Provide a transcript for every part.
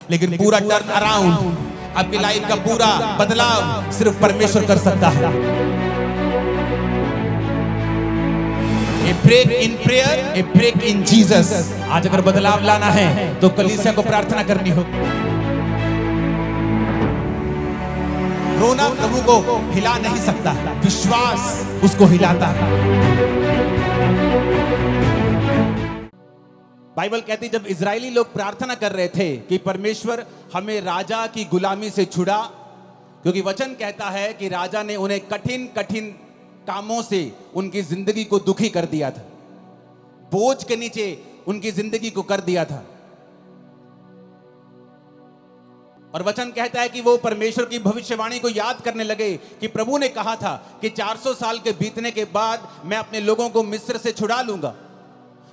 लेकिन पूरा turn around, आपकी लाइफ का पूरा बदलाव सिर्फ परमेश्वर कर सकता है। A break in prayer, a break in Jesus. आज अगर बदलाव लाना है तो कलीसिया को प्रार्थना करनी होगी। रोना प्रभु को हिला नहीं सकता, विश्वास उसको हिलाता है। बाइबल कहती जब इजरायली लोग प्रार्थना कर रहे थे कि परमेश्वर हमें राजा की गुलामी से छुड़ा, क्योंकि वचन कहता है कि राजा ने उन्हें कठिन कठिन कामों से उनकी जिंदगी को दुखी कर दिया था, बोझ के नीचे उनकी जिंदगी को कर दिया था। और वचन कहता है कि वो परमेश्वर की भविष्यवाणी को याद करने लगे कि प्रभु ने कहा था कि 400 साल के बीतने के बाद मैं अपने लोगों को मिस्र से छुड़ा लूंगा।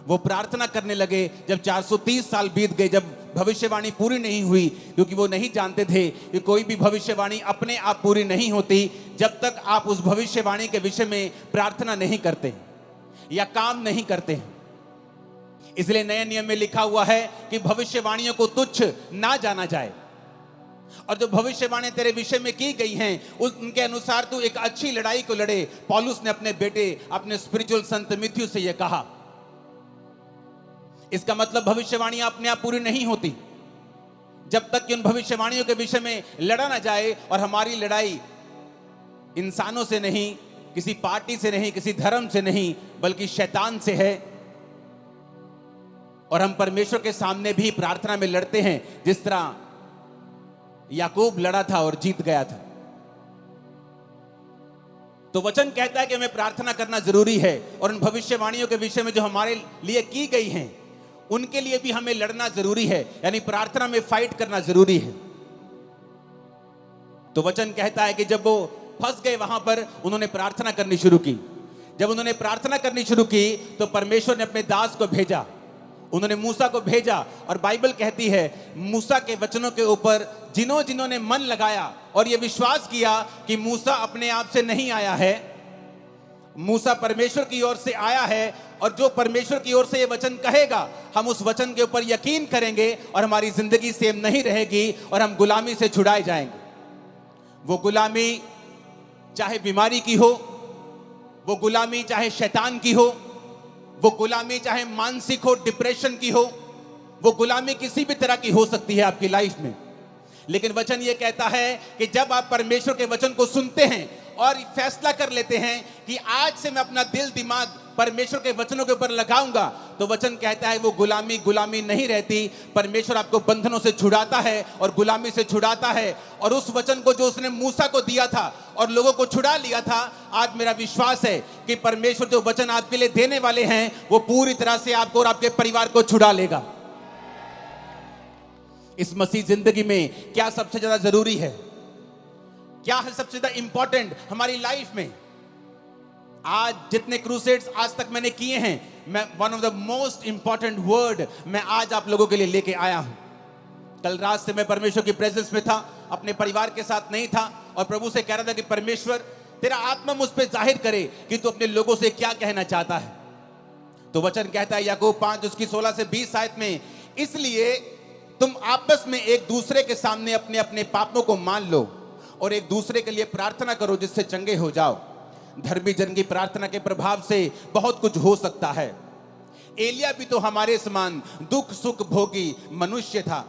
वो प्रार्थना करने लगे जब 430 साल बीत गए, जब भविष्यवाणी पूरी नहीं हुई, क्योंकि वो नहीं जानते थे कि कोई भी भविष्यवाणी अपने आप पूरी नहीं होती जब तक आप उस भविष्यवाणी के विषय में प्रार्थना नहीं करते या काम नहीं करते। इसलिए नए नियम में लिखा हुआ है कि भविष्यवाणियों को तुच्छ ना जाना जाए, और जो भविष्यवाणी तेरे विषय में की गई हैं उनके अनुसार तू एक अच्छी लड़ाई को लड़े। पौलुस ने अपने बेटे, अपने स्पिरिचुअल संत तिमुथियुस से यह कहा। इसका मतलब भविष्यवाणियां अपने आप पूरी नहीं होती जब तक कि उन भविष्यवाणियों के विषय में लड़ा ना जाए। और हमारी लड़ाई इंसानों से नहीं, किसी पार्टी से नहीं, किसी धर्म से नहीं, बल्कि शैतान से है। और हम परमेश्वर के सामने भी प्रार्थना में लड़ते हैं, जिस तरह याकूब लड़ा था और जीत गया था। तो वचन कहता है कि हमें प्रार्थना करना जरूरी है, और उन भविष्यवाणियों के विषय में जो हमारे लिए की गई हैं उनके लिए भी हमें लड़ना जरूरी है, यानी प्रार्थना में फाइट करना जरूरी है। तो वचन कहता है कि जब वो फंस गए वहां पर, उन्होंने प्रार्थना करनी शुरू की। जब उन्होंने प्रार्थना करनी शुरू की तो परमेश्वर ने अपने दास को भेजा, उन्होंने मूसा को भेजा। और बाइबल कहती है मूसा के वचनों के ऊपर जिन्होंने मन लगाया और यह विश्वास किया कि मूसा अपने आप से नहीं आया है, मूसा परमेश्वर की ओर से आया है, और जो परमेश्वर की ओर से ये वचन कहेगा हम उस वचन के ऊपर यकीन करेंगे और हमारी जिंदगी सेम नहीं रहेगी और हम गुलामी से छुड़ाए जाएंगे। वो गुलामी चाहे बीमारी की हो, वो गुलामी चाहे शैतान की हो, वो गुलामी चाहे मानसिक हो, डिप्रेशन की हो, वो गुलामी किसी भी तरह की हो सकती है आपकी लाइफ में। लेकिन वचन ये कहता है कि जब आप परमेश्वर के वचन को सुनते हैं और फैसला कर लेते हैं कि आज से मैं अपना दिल दिमाग परमेश्वर के वचनों के ऊपर लगाऊंगा, तो वचन कहता है वो गुलामी नहीं रहती। परमेश्वर आपको बंधनों से छुड़ाता है और गुलामी से छुड़ाता है। और उस वचन को जो उसने मूसा को दिया था और लोगों को छुड़ा लिया था, आज मेरा विश्वास है कि परमेश्वर जो वचन आपके लिए देने वाले हैं वो पूरी तरह से आपको और आपके परिवार को छुड़ा लेगा। इस मसीह जिंदगी में क्या सबसे ज्यादा जरूरी है, क्या है सबसे ज्यादा इंपॉर्टेंट हमारी लाइफ में? आज जितने क्रूसेड्स आज तक मैंने किए हैं, मैं one of the most important word मैं आज आप लोगों के लिए लेके आया हूं। कल रात से मैं परमेश्वर की प्रेजेंस में था, अपने परिवार के साथ नहीं था, और प्रभु से कह रहा था कि परमेश्वर तेरा आत्मा मुझ पे जाहिर करे कि तू अपने लोगों से क्या कहना चाहता है। तो वचन कहता है याकूब 5 उसकी 16 से 20 आयत में, इसलिए तुम आपस में एक दूसरे के सामने अपने अपने पापों को मान लो और एक दूसरे के लिए प्रार्थना करो जिससे चंगे हो जाओ। धर्मी जन की प्रार्थना के प्रभाव से बहुत कुछ हो सकता है। एलिया भी तो हमारे समान दुख सुख भोगी मनुष्य था,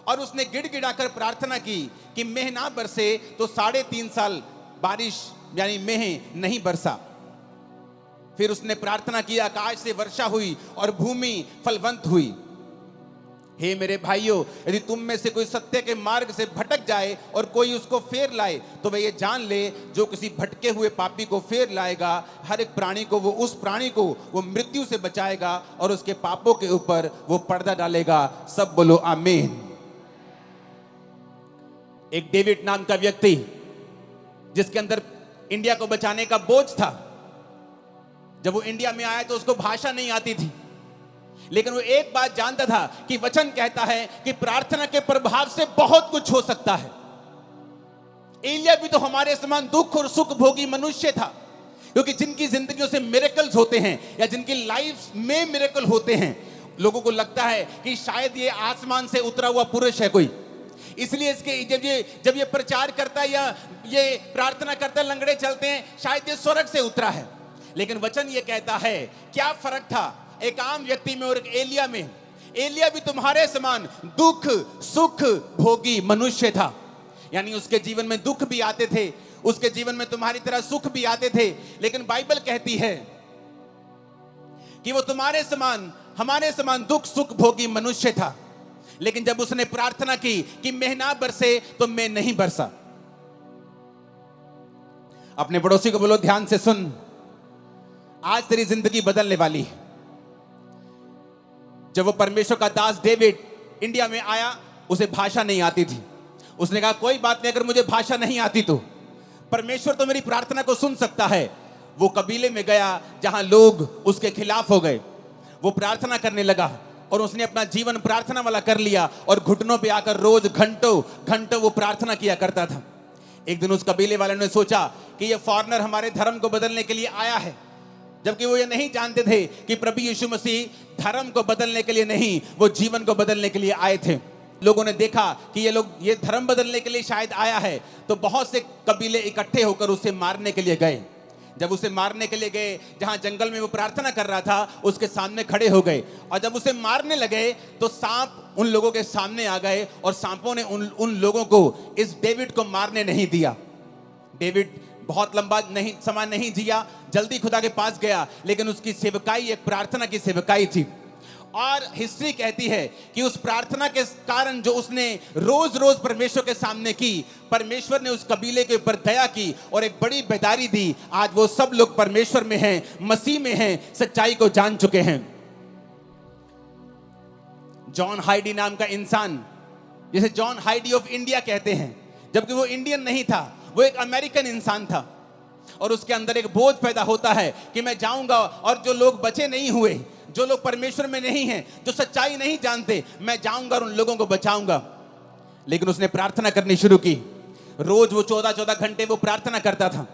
और उसने गिड़गिड़ाकर प्रार्थना की कि मेह ना बरसे, तो 3.5 साल बारिश यानी मेह नहीं बरसा। फिर उसने प्रार्थना की, आकाश से वर्षा हुई और भूमि फलवंत हुई। हे मेरे भाइयों, यदि तुम में से कोई सत्य के मार्ग से भटक जाए और कोई उसको फेर लाए, तो वह ये जान ले जो किसी भटके हुए पापी को फेर लाएगा, हर एक प्राणी को उस प्राणी को वो मृत्यु से बचाएगा और उसके पापों के ऊपर वो पर्दा डालेगा। सब बोलो आमीन। एक डेविड नाम का व्यक्ति, जिसके अंदर इंडिया को बचाने का बोझ था, जब वो इंडिया में आया तो उसको भाषा नहीं आती थी, लेकिन वो एक बात जानता था कि वचन कहता है कि प्रार्थना के प्रभाव से बहुत कुछ हो सकता है। एलिया भी तो हमारे समान दुख और सुख भोगी मनुष्य था, क्योंकि जिनकी जिंदगियों से मिरेकल्स होते हैं या जिनकी लाइफ में मिरेकल होते हैं, लोगों को लगता है कि शायद ये आसमान से उतरा हुआ पुरुष है कोई, इसलिए इसके जब ये प्रचार करता है या ये प्रार्थना करता है, लंगड़े चलते हैं, शायद ये स्वर्ग से उतरा है। लेकिन वचन ये कहता है, क्या फर्क था एक आम व्यक्ति में और एक एलिया में? एलिया भी तुम्हारे समान दुख सुख भोगी मनुष्य था, यानी उसके जीवन में दुख भी आते थे, उसके जीवन में तुम्हारी तरह सुख भी आते थे। लेकिन बाइबल कहती है कि वो तुम्हारे समान हमारे समान दुख सुख भोगी मनुष्य था। लेकिन जब उसने प्रार्थना की कि मैं ना बरसे, तो मैं नहीं बरसा। अपने पड़ोसी को बोलो, ध्यान से सुन, आज तेरी जिंदगी बदलने वाली है। जब वो परमेश्वर का दास डेविड इंडिया में आया, उसे भाषा नहीं आती थी। उसने कहा कोई बात नहीं, अगर मुझे भाषा नहीं आती तो परमेश्वर तो मेरी प्रार्थना को सुन सकता है। वो कबीले में गया जहां लोग उसके खिलाफ हो गए। वो प्रार्थना करने लगा और उसने अपना जीवन प्रार्थना वाला कर लिया और घुटनों पे आकर रोज घंटों घंटों वो प्रार्थना किया करता था। एक दिन उस कबीले वाले ने सोचा कि ये फॉरेनर हमारे धर्म को बदलने के लिए आया है, जबकि वो ये नहीं जानते थे कि प्रभु यीशु मसीह धर्म को बदलने के लिए नहीं, वो जीवन को बदलने के लिए आए थे। लोगों ने देखा कि ये धर्म बदलने के लिए शायद आया है, तो बहुत से कबीले इकट्ठे होकर उसे मारने के लिए गए। जब उसे मारने के लिए गए, जहां जंगल में वो प्रार्थना कर रहा था, उसके सामने खड़े हो गए और जब उसे मारने लगे तो सांप उन लोगों के सामने आ गए और सांपों ने उन लोगों को इस डेविड को मारने नहीं दिया। डेविड बहुत लंबा समय नहीं जिया, जल्दी खुदा के पास गया, लेकिन उसकी सेवकाई एक प्रार्थना की सेवकाई थी। और हिस्ट्री कहती है कि उस प्रार्थना के कारण जो उसने रोज रोज परमेश्वर के सामने की, परमेश्वर ने उस कबीले के ऊपर दया की और एक बड़ी बेदारी दी। आज वो सब लोग परमेश्वर में हैं, मसीह में हैं, सच्चाई को जान चुके हैं। जॉन हाइडी नाम का इंसान, जिसे जॉन हाइडी ऑफ इंडिया कहते हैं, जबकि वो इंडियन नहीं था, वो एक अमेरिकन इंसान था। और उसके अंदर एक बोझ पैदा होता है कि मैं जाऊंगा और जो लोग बचे नहीं हुए, जो लोग परमेश्वर में नहीं हैं, जो सच्चाई नहीं जानते, मैं जाऊंगा और उन लोगों को बचाऊंगा। लेकिन उसने प्रार्थना करनी शुरू की। रोज वो 14-14 घंटे वो प्रार्थना करता था।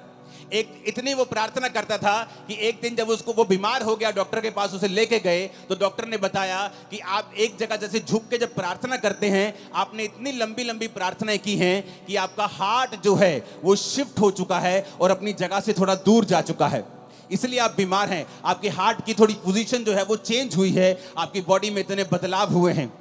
इतनी वो प्रार्थना करता था कि एक दिन जब वो बीमार हो गया, डॉक्टर के पास उसे लेके गए, तो डॉक्टर ने बताया कि आप एक जगह जैसे झुक के जब प्रार्थना करते हैं, आपने इतनी लंबी लंबी प्रार्थनाएं की हैं कि आपका हार्ट जो है वो शिफ्ट हो चुका है और अपनी जगह से थोड़ा दूर जा चुका है, इसलिए आप बीमार हैं। आपके हार्ट की थोड़ी पोजीशन जो है वो चेंज हुई है, आपकी बॉडी में इतने बदलाव हुए हैं।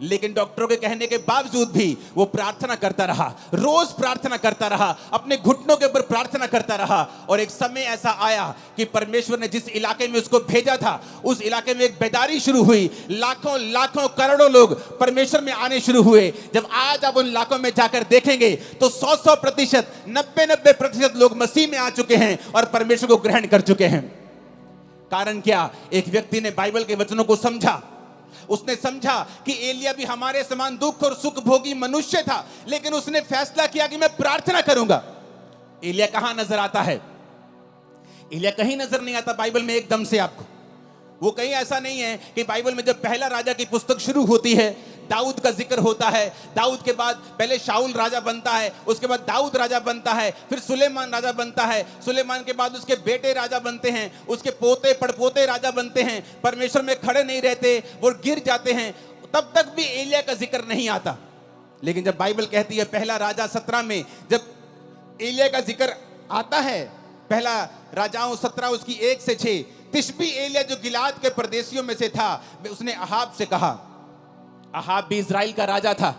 लेकिन डॉक्टरों के कहने के बावजूद भी वो प्रार्थना करता रहा, रोज प्रार्थना करता रहा, अपने घुटनों के ऊपर प्रार्थना करता रहा। और एक समय ऐसा आया कि परमेश्वर ने जिस इलाके में उसको भेजा था, उस इलाके में एक बेदारी शुरू हुई। लाखों लाखों करोड़ों लोग परमेश्वर में आने शुरू हुए। जब आज आप उन इलाकों में जाकर देखेंगे तो 100%, 90% लोग मसीह में आ चुके हैं और परमेश्वर को ग्रहण कर चुके हैं। कारण क्या? एक व्यक्ति ने बाइबल के वचनों को समझा। उसने समझा कि एलिया भी हमारे समान दुख और सुख भोगी मनुष्य था, लेकिन उसने फैसला किया कि मैं प्रार्थना करूंगा। एलिया कहां नजर आता है? एलिया कहीं नजर नहीं आता बाइबल में एकदम से आपको। वो कहीं ऐसा नहीं है कि बाइबल में जब पहला राजा की पुस्तक शुरू होती है, दाऊद का जिक्र होता है, दाऊद के बाद पहले शाऊल राजा बनता है, उसके बाद दाऊद राजा बनता है, फिर सुलेमान राजा बनता है, सुलेमान के बाद उसके बेटे राजा बनते हैं, उसके पोते पड़पोते राजा बनते हैं, परमेश्वर में खड़े नहीं रहते, वो गिर जाते हैं। तब तक भी एलिया का जिक्र नहीं आता। लेकिन जब बाइबल कहती है पहला राजा 17 में जब एलिया का जिक्र आता है, पहला राजाओं 17 उसकी 1 से 6, तिशबी एलिया जो गिलाद के परदेशियों में से था, उसने अहाब से कहा। अहाब भी इजराइल का राजा था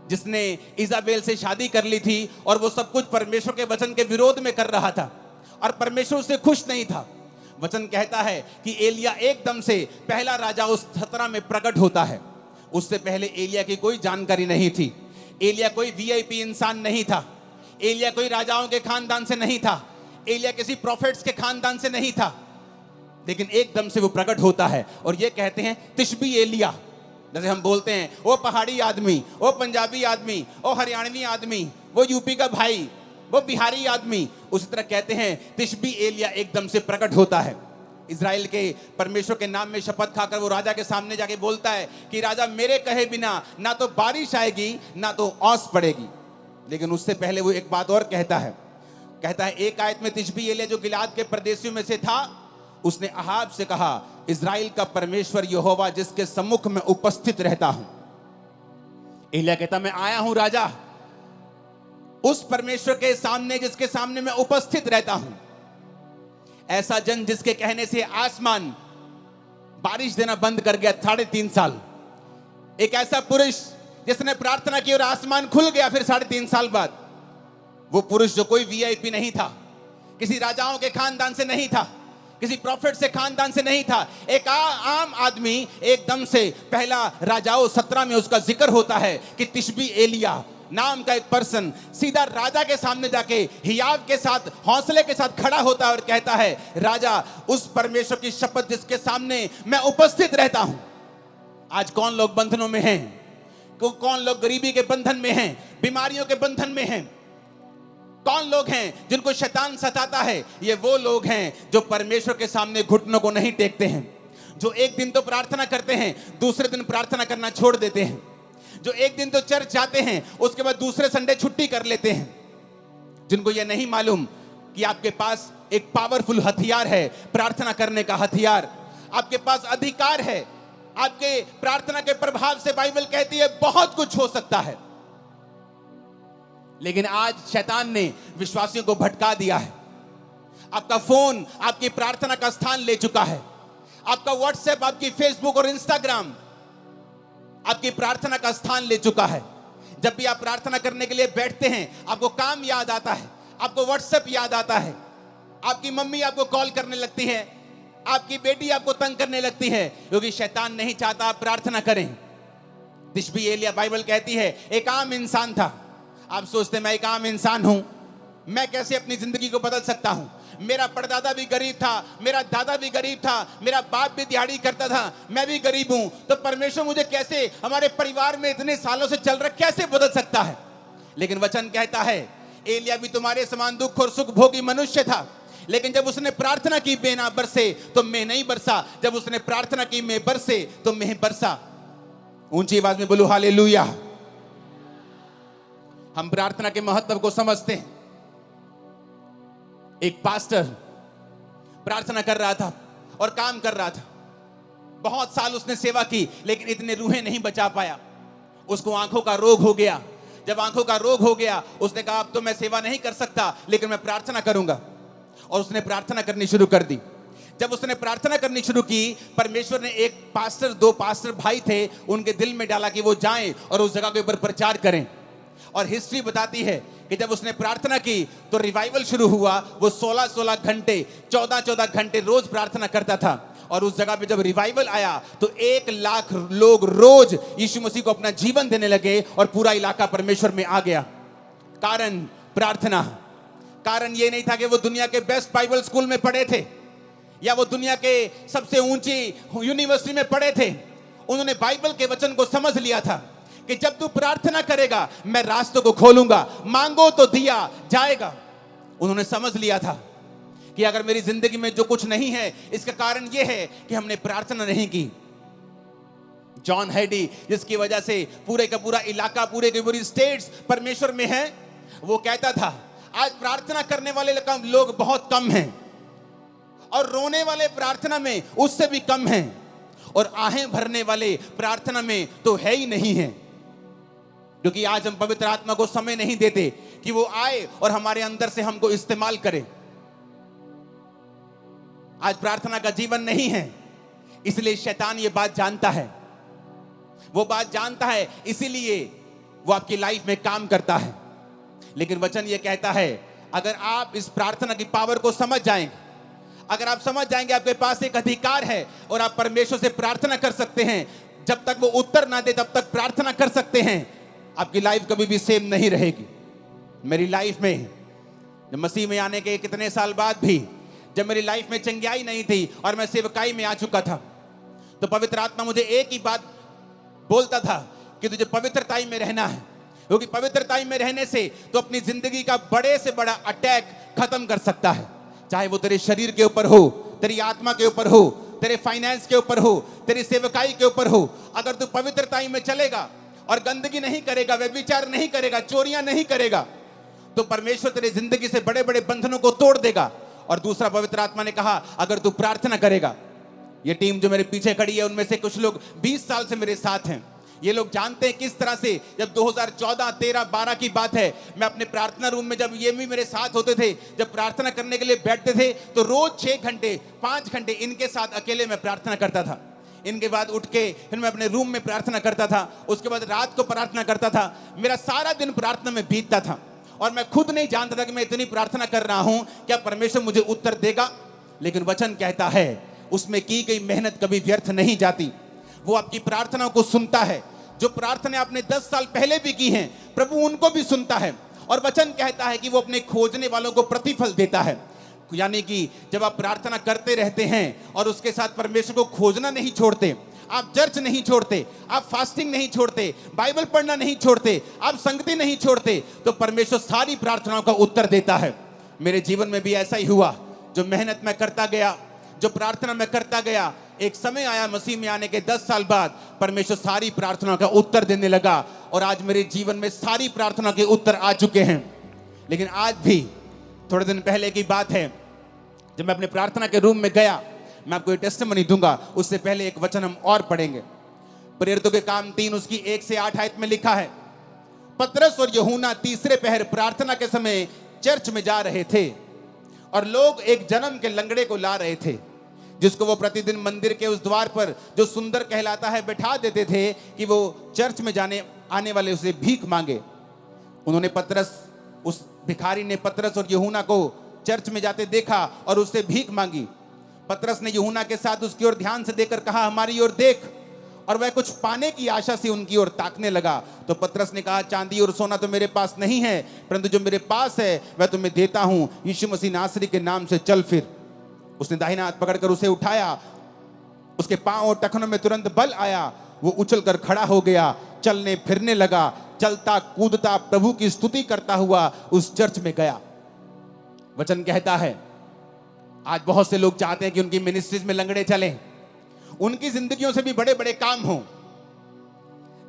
जिसने इजाबेल से शादी कर ली थी और वो सब कुछ परमेश्वर के वचन के विरोध में कर रहा था और परमेश्वर उससे खुश नहीं था। वचन कहता है कि एलिया एकदम से पहला राजा उस 17 में प्रकट होता है। उससे पहले एलिया की कोई जानकारी नहीं थी। एलिया कोई वीआईपी इंसान नहीं था। एलिया कोई राजाओं के खानदान से नहीं था। एलिया किसी प्रॉफिट्स के खानदान से नहीं था। लेकिन एकदम से वो प्रकट होता है और ये कहते हैं तिशबी एलिया। जैसे हम बोलते हैं वो पहाड़ी आदमी, वो पंजाबी आदमी, वो हरियाणवी आदमी, वो यूपी का भाई, वो बिहारी आदमी, उसी तरह कहते हैं तिशबी एलिया एकदम से प्रकट होता है। इजराइल के परमेश्वर के नाम में शपथ खाकर वो राजा के सामने जाके बोलता है कि राजा मेरे कहे बिना ना तो बारिश आएगी ना तो ओस पड़ेगी। लेकिन उससे पहले वो एक बात और कहता है एक आयत में तिशबी एलिया जो गिलाद के परदेशियों में से था, उसने अहाब से कहा इज़राइल का परमेश्वर यहोवा जिसके सम्मुख में उपस्थित रहता हूं। एलिय्याह कहता मैं आया हूं राजा, उस परमेश्वर के सामने जिसके सामने मैं उपस्थित रहता हूं। ऐसा जन जिसके कहने से आसमान बारिश देना बंद कर गया 3.5 साल। एक ऐसा पुरुष जिसने प्रार्थना की और आसमान खुल गया फिर 3.5 साल बाद। वो पुरुष जो कोई वीआईपी नहीं था, किसी राजाओं के खानदान से नहीं था, किसी प्रॉफिट से खानदान से नहीं था, एक आम आदमी एकदम से। पहला राजाओं 17 में उसका जिक्र होता है कि तिशबी एलिय्याह नाम का एक पर्सन सीधा राजा के सामने जाके हियाव के साथ हौसले के साथ खड़ा होता है और कहता है राजा, उस परमेश्वर की शपथ जिसके सामने मैं उपस्थित रहता हूं। आज कौन लोग बंधनों में हैं? कौन लोग गरीबी के बंधन में हैं, बीमारियों के बंधन में हैं? कौन लोग हैं जिनको शैतान सताता है? ये वो लोग हैं जो परमेश्वर के सामने घुटनों को नहीं टेकते हैं, जो एक दिन तो प्रार्थना करते हैं, दूसरे दिन प्रार्थना करना छोड़ देते हैं, जो एक दिन तो चर्च जाते हैं, उसके बाद दूसरे संडे छुट्टी कर लेते हैं, जिनको ये नहीं मालूम कि आपके पास एक पावरफुल हथियार है, प्रार्थना करने का हथियार। आपके पास अधिकार है, आपके प्रार्थना के प्रभाव से बाइबल कहती है बहुत कुछ हो सकता है। लेकिन आज शैतान ने विश्वासियों को भटका दिया है। आपका फोन आपकी प्रार्थना का स्थान ले चुका है। आपका व्हाट्सएप, आपकी फेसबुक और इंस्टाग्राम आपकी प्रार्थना का स्थान ले चुका है। जब भी आप प्रार्थना करने के लिए बैठते हैं, आपको काम याद आता है, आपको व्हाट्सएप याद आता है, आपकी मम्मी आपको कॉल करने लगती है, आपकी बेटी आपको तंग करने लगती है, क्योंकि शैतान नहीं चाहता आप प्रार्थना करें। तिशबी एलिय्याह बाइबल कहती है एक आम इंसान था। आप सोचते हैं मैं एक आम इंसान हूं, मैं कैसे अपनी जिंदगी को बदल सकता हूं? मेरा परदादा भी गरीब था, मेरा दादा भी गरीब था, मेरा बाप भी दिहाड़ी करता था, मैं भी गरीब हूं, तो परमेश्वर मुझे कैसे, हमारे परिवार में इतने सालों से चल रहा, कैसे बदल सकता है? लेकिन वचन कहता है एलिय्याह भी तुम्हारे समान दुख और सुख भोगी मनुष्य था, लेकिन जब उसने प्रार्थना की बेना बरसे तो मैं नहीं बरसा, जब उसने प्रार्थना की मैं बरसे तो मैं बरसा। ऊंची आवाज में बोलो हालेलुया। हम प्रार्थना के महत्व को समझते हैं। एक पास्टर प्रार्थना कर रहा था और काम कर रहा था। बहुत साल उसने सेवा की, लेकिन इतने रूहें नहीं बचा पाया। उसको आंखों का रोग हो गया। जब आंखों का रोग हो गया, उसने कहा अब तो मैं सेवा नहीं कर सकता, लेकिन मैं प्रार्थना करूंगा। और उसने प्रार्थना करनी शुरू कर दी। जब उसने प्रार्थना करनी शुरू की, परमेश्वर ने एक पास्टर, 2 पास्टर भाई थे, उनके दिल में डाला कि वो जाएं और उस जगह के ऊपर प्रचार करें। और हिस्ट्री बताती है कि जब उसने प्रार्थना की तो रिवाइवल शुरू हुआ। वो 16-16 घंटे, 14-14 घंटे रोज प्रार्थना करता था। और उस जगह पे जब रिवाइवल आया तो 1 लाख लोग रोज यीशु मसीह को अपना जीवन देने लगे और पूरा इलाका परमेश्वर में आ गया। कारण प्रार्थना। कारण ये नहीं था कि वो दुनिया के बेस्ट बाइबल स्कूल में पढ़े थे या वो दुनिया के सबसे ऊंची यूनिवर्सिटी में पढ़े थे। उन्होंने बाइबल के वचन को समझ लिया था कि जब तू प्रार्थना करेगा मैं रास्तों को खोलूंगा, मांगो तो दिया जाएगा। उन्होंने समझ लिया था कि अगर मेरी जिंदगी में जो कुछ नहीं है, इसका कारण यह है कि हमने प्रार्थना नहीं की। जॉन हैडी, जिसकी वजह से पूरे का पूरा इलाका, पूरे की पूरी स्टेट्स परमेश्वर में है, वो कहता था आज प्रार्थना करने वाले लोग बहुत कम हैं और रोने वाले प्रार्थना में उससे भी कम हैं और आहें भरने वाले प्रार्थना में तो है ही नहीं है। क्योंकि आज हम पवित्र आत्मा को समय नहीं देते कि वो आए और हमारे अंदर से हमको इस्तेमाल करे। आज प्रार्थना का जीवन नहीं है, इसलिए शैतान ये बात जानता है। वो बात जानता है, इसीलिए वो आपकी लाइफ में काम करता है। लेकिन वचन ये कहता है अगर आप इस प्रार्थना की पावर को समझ जाएंगे, अगर आप समझ जाएंगे आपके पास एक अधिकार है और आप परमेश्वर से प्रार्थना कर सकते हैं, जब तक वो उत्तर ना दे तब तक प्रार्थना कर सकते हैं, आपकी लाइफ कभी भी सेम नहीं रहेगी। मेरी लाइफ में जब मसीह में आने के कितने साल बाद भी जब मेरी लाइफ में चंगियाई नहीं थी और मैं सेवकाई में आ चुका था, तो पवित्र आत्मा मुझे एक ही बात बोलता था कि तुझे पवित्रताई में रहना है, क्योंकि पवित्रताई में रहने से तो अपनी जिंदगी का बड़े से बड़ा अटैक खत्म कर सकता है। चाहे वो तेरे शरीर के ऊपर हो, तेरी आत्मा के ऊपर हो, तेरे फाइनेंस के ऊपर हो, तेरी सेवकाई के ऊपर हो। अगर तू पवित्रताई में चलेगा और गंदगी नहीं करेगा, व्यभिचार नहीं करेगा, चोरियां नहीं करेगा, तो परमेश्वर तेरी जिंदगी से बड़े बड़े बंधनों को तोड़ देगा। और दूसरा, पवित्र आत्मा ने कहा अगर तू प्रार्थना करेगा, ये टीम जो मेरे पीछे खड़ी है उनमें से कुछ लोग 20 साल से मेरे साथ हैं। ये लोग जानते हैं किस तरह से जब 2014, 13, 12 की बात है, मैं अपने प्रार्थना रूम में जब ये भी मेरे साथ होते थे, जब प्रार्थना करने के लिए बैठते थे तो रोज 6 घंटे 5 घंटे इनके साथ अकेले मैं प्रार्थना करता था। इनके बाद उठ के फिर मैं अपने रूम में प्रार्थना करता था, उसके बाद रात को प्रार्थना करता था। मेरा सारा दिन प्रार्थना में बीतता था और मैं खुद नहीं जानता था कि मैं इतनी प्रार्थना कर रहा हूं, क्या परमेश्वर मुझे उत्तर देगा। लेकिन वचन कहता है उसमें की गई मेहनत कभी व्यर्थ नहीं जाती। वो आपकी प्रार्थनाओं को सुनता है। जो प्रार्थना आपने 10 साल पहले भी की हैं, प्रभु उनको भी सुनता है। और वचन कहता है कि वो अपने खोजने वालों को प्रतिफल देता है। यानी कि जब आप प्रार्थना करते रहते हैं और उसके साथ परमेश्वर को खोजना नहीं छोड़ते, आप चर्च नहीं छोड़ते, आप फास्टिंग नहीं छोड़ते, बाइबल पढ़ना नहीं छोड़ते, आप संगति नहीं छोड़ते, तो परमेश्वर सारी प्रार्थनाओं का उत्तर देता है। मेरे जीवन में भी ऐसा ही हुआ। जो मेहनत मैं करता गया, जो प्रार्थना मैं करता गया, एक समय आया मसीह में आने के 10 साल बाद परमेश्वर सारी प्रार्थनाओं का उत्तर देने लगा और आज मेरे जीवन में सारी प्रार्थना के उत्तर आ चुके हैं। लेकिन आज भी थोड़े दिन पहले की बात है, जब मैं अपने प्रार्थना के रूम में गया, मैं आपको एक टेस्टिमनी दूंगा, उससे पहले एक वचन हम और पढ़ेंगे। प्रेरितों के काम 3 उसकी 1 से 8 आयत में लिखा है, पतरस और यूहन्ना तीसरे पहर प्रार्थना के समय चर्च में जा रहे थे और लोग एक जन्म के लंगड़े को ला रहे थे, जिसको वो प्रतिदिन मंदिर के उस द्वार पर जो सुंदर कहलाता है बैठा देते थे कि वो चर्च में जाने आने वाले उसे भीख मांगे। उस भिखारी ने पतरस और यूहन्ना को चर्च में जाते देखा और उससे भीख मांगी। पतरस ने यूहन्ना के साथ उसकी ओर ध्यान से देखकर कहा, हमारी ओर देख। और वह कुछ पाने की आशा से उनकी ओर ताकने लगा। तो पतरस ने कहा, चांदी और सोना तो मेरे पास नहीं है, परंतु जो मेरे पास है वह तुम्हें देता हूं। यीशु मसीह नासरी के नाम से चल फिर। उसने दाहिना हाथ पकड़कर उसे उठाया। उसके पांव और टखनों में तुरंत बल आया। वो उछलकर खड़ा हो गया, चलने फिरने लगा, चलता कूदता प्रभु की स्तुति करता हुआ उस चर्च में गया। वचन कहता है आज बहुत से लोग चाहते हैं कि उनकी मिनिस्ट्रीज में लंगड़े चलें, उनकी जिंदगियों से भी बड़े बड़े काम हों,